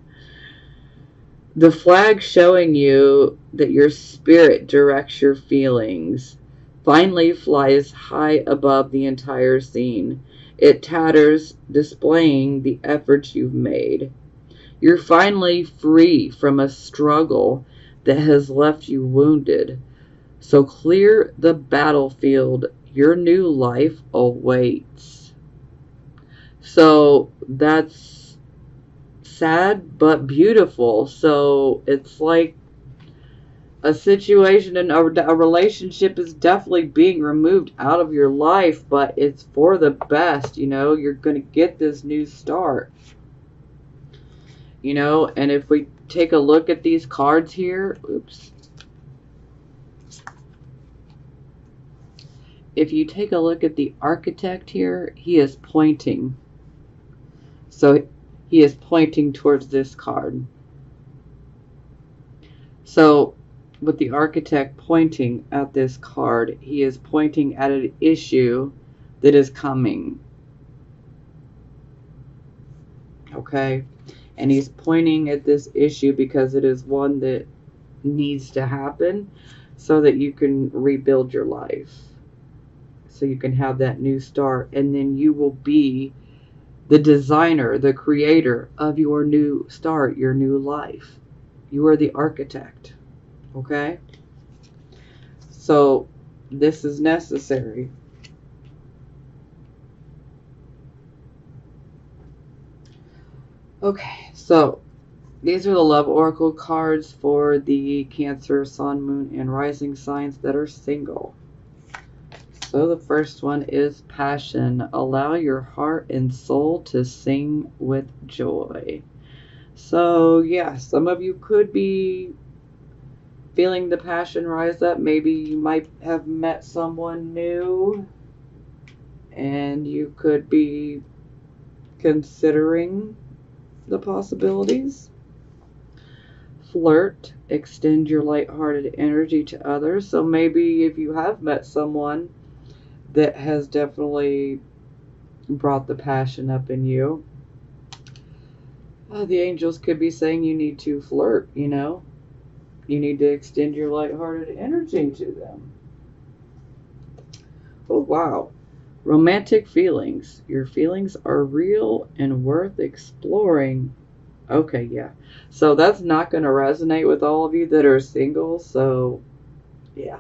The flag showing you that your spirit directs your feelings finally flies high above the entire scene. It tatters, displaying the efforts you've made. You're finally free from a struggle that has left you wounded. So clear the battlefield. Your new life awaits. So that's sad but beautiful. So it's like a situation and a relationship is definitely being removed out of your life, but it's for the best. You're going to get this new start. And if we take a look at these cards here, if you take a look at the Architect here, he is pointing. So he is pointing towards this card. So with the Architect pointing at this card, he is pointing at an issue that is coming. Okay? And he's pointing at this issue because it is one that needs to happen so that you can rebuild your life. So you can have that new start. And then you will be the designer, the creator of your new start, your new life. You are the architect. Okay? So this is necessary. Okay, so these are the love oracle cards for the Cancer, Sun, Moon, and Rising signs that are single. So the first one is passion. Allow your heart and soul to sing with joy. So yeah, some of you could be feeling the passion rise up. Maybe you might have met someone new and you could be considering the possibilities. Flirt, extend your lighthearted energy to others. So maybe if you have met someone that has definitely brought the passion up in you, the angels could be saying you need to flirt, You need to extend your lighthearted energy to them. Oh, wow. Romantic feelings. Your feelings are real and worth exploring. Okay, yeah. So that's not going to resonate with all of you that are single, so yeah.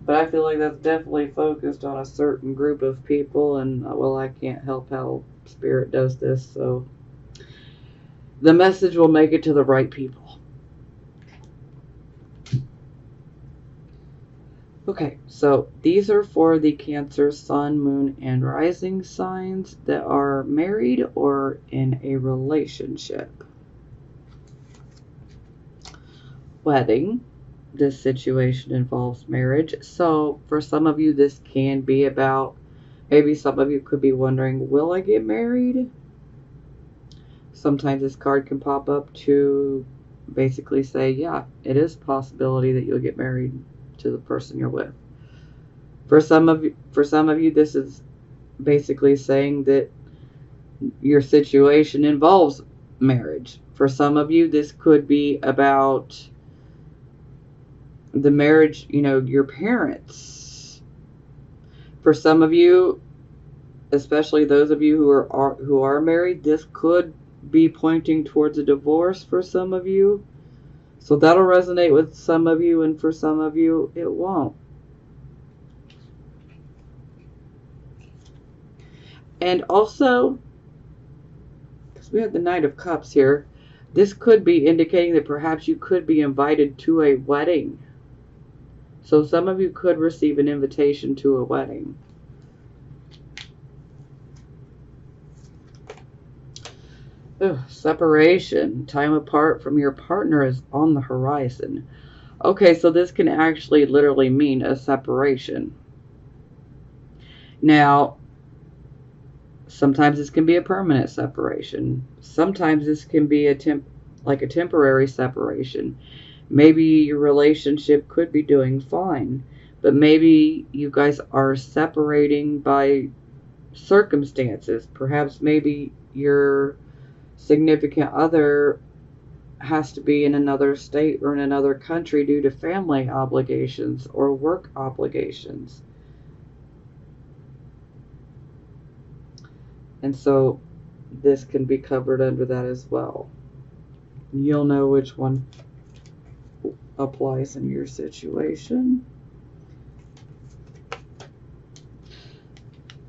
But I feel like that's definitely focused on a certain group of people, and well, I can't help how Spirit does this, so the message will make it to the right people. Okay, so these are for the Cancer, Sun, Moon, and Rising signs that are married or in a relationship. Wedding. this situation involves marriage. So for some of you, this can be about, maybe some of you could be wondering, will I get married? Sometimes this card can pop up to basically say, yeah, it is a possibility that you'll get married to the person you're with. For some of you, this is basically saying that your situation involves marriage. For some of you, this could be about the marriage, your parents. For some of you, especially those of you who are married, this could be pointing towards a divorce for some of you. So that'll resonate with some of you, and for some of you, it won't. And also, because we have the Knight of Cups here, this could be indicating that perhaps you could be invited to a wedding. So some of you could receive an invitation to a wedding. Separation. Time apart from your partner is on the horizon. Okay, so this can actually literally mean a separation. Now, sometimes this can be a permanent separation. Sometimes this can be a temporary separation. Maybe your relationship could be doing fine, but maybe you guys are separating by circumstances. Perhaps maybe your significant other has to be in another state or in another country due to family obligations or work obligations. And so this can be covered under that as well. You'll know which one applies in your situation.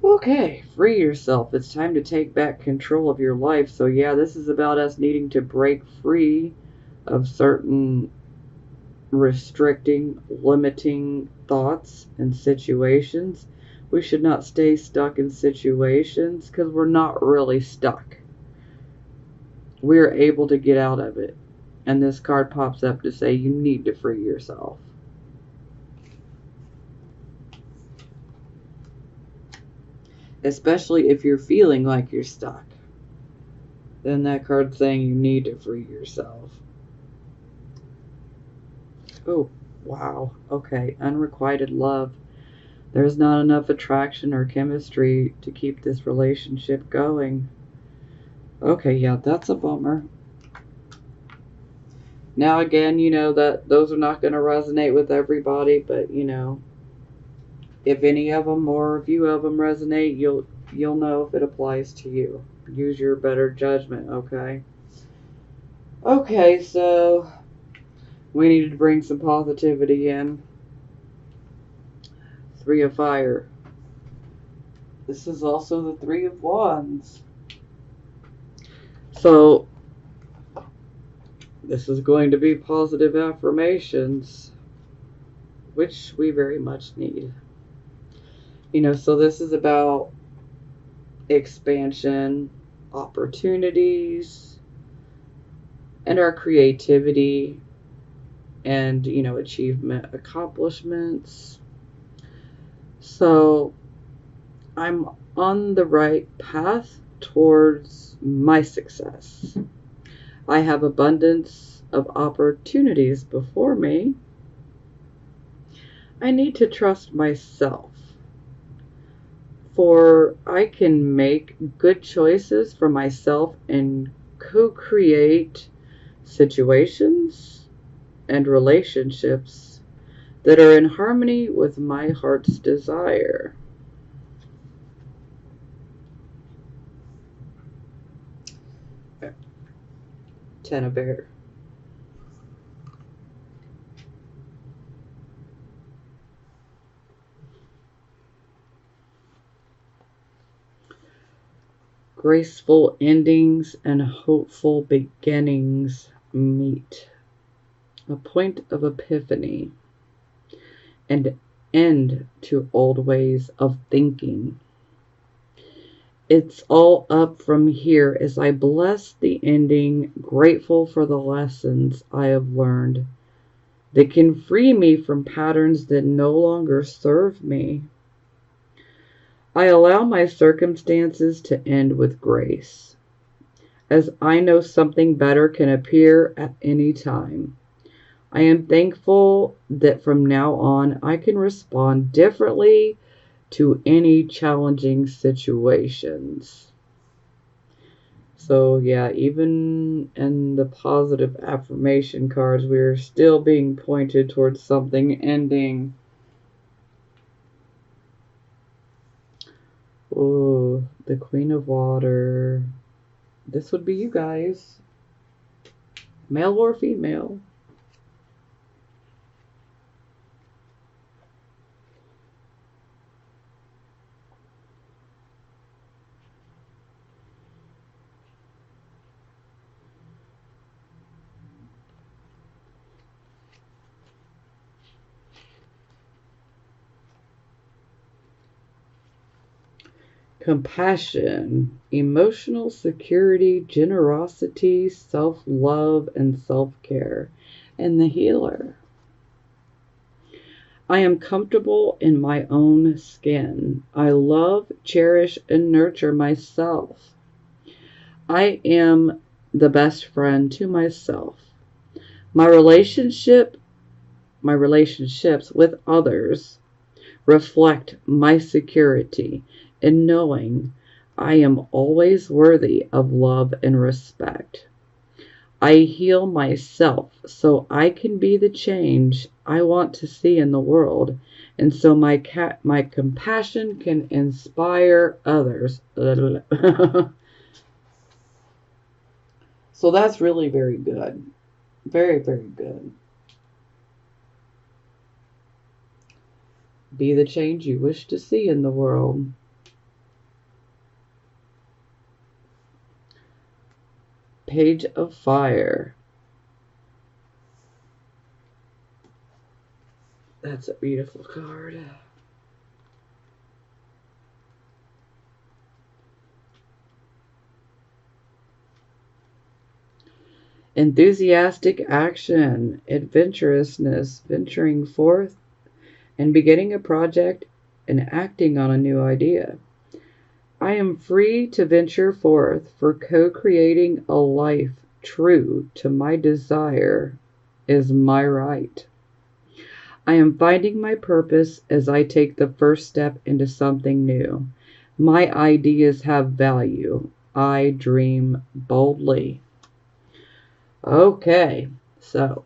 Okay, free yourself. It's time to take back control of your life. So yeah, this is about us needing to break free of certain restricting, limiting thoughts and situations. We should not stay stuck in situations because we're not really stuck. We're able to get out of it. And this card pops up to say you need to free yourself. Especially if you're feeling like you're stuck. Then that card's saying you need to free yourself. Oh, wow. Okay, unrequited love. There's not enough attraction or chemistry to keep this relationship going. Okay, yeah, that's a bummer. Now again, that those are not going to resonate with everybody, but if any of them or a few of them resonate, you'll know if it applies to you. Use your better judgment, okay? Okay, so we needed to bring some positivity in. 3 of Fire. This is also the 3 of Wands. So this is going to be positive affirmations, which we very much need. So this is about expansion, opportunities, and our creativity and, achievement, accomplishments. So I'm on the right path towards my success. I have abundance of opportunities before me. I need to trust myself, for I can make good choices for myself and co-create situations and relationships that are in harmony with my heart's desire. Ten of Air. Graceful endings and hopeful beginnings meet. A point of epiphany. And end to old ways of thinking. It's all up from here as I bless the ending, grateful for the lessons I have learned. that can free me from patterns that no longer serve me. I allow my circumstances to end with grace, as I know something better can appear at any time. I am thankful that from now on I can respond differently to any challenging situations. So yeah, even in the positive affirmation cards, we're still being pointed towards something ending. Oh, the Queen of Water. This would be you guys. Male or female. Compassion, emotional security, generosity, self-love, and self-care. And the Healer. I am comfortable in my own skin. I love, cherish, and nurture myself. I am the best friend to myself. My relationships with others reflect my security in knowing I am always worthy of love and respect. I heal myself so I can be the change I want to see in the world, and so my compassion can inspire others. So that's really very good. Very, very good. Be the change you wish to see in the world. Page of Fire. That's a beautiful card. Enthusiastic action, adventurousness, venturing forth and beginning a project and acting on a new idea. I am free to venture forth for co-creating a life true to my desire is my right. I am finding my purpose as I take the first step into something new. My ideas have value. I dream boldly. Okay, so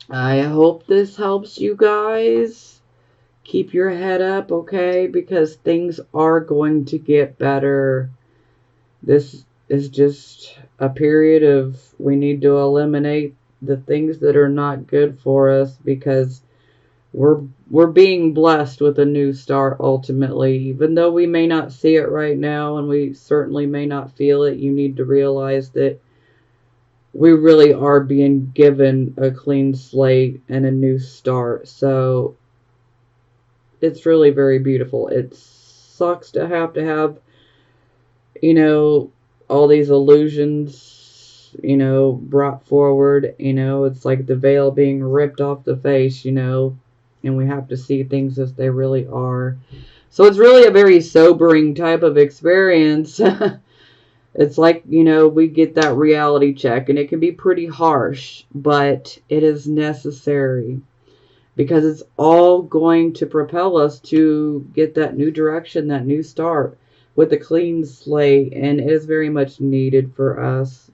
I hope this helps you guys. Keep your head up, okay? Because things are going to get better. This is just a period of we need to eliminate the things that are not good for us, because we're being blessed with a new start ultimately. Even though we may not see it right now and we certainly may not feel it, you need to realize that we really are being given a clean slate and a new start. So it's really very beautiful. It sucks to have, all these illusions, brought forward. It's like the veil being ripped off the face, and we have to see things as they really are. So it's really a very sobering type of experience. It's like, we get that reality check, and it can be pretty harsh, but it is necessary, because it's all going to propel us to get that new direction, that new start with a clean slate, and it is very much needed for us,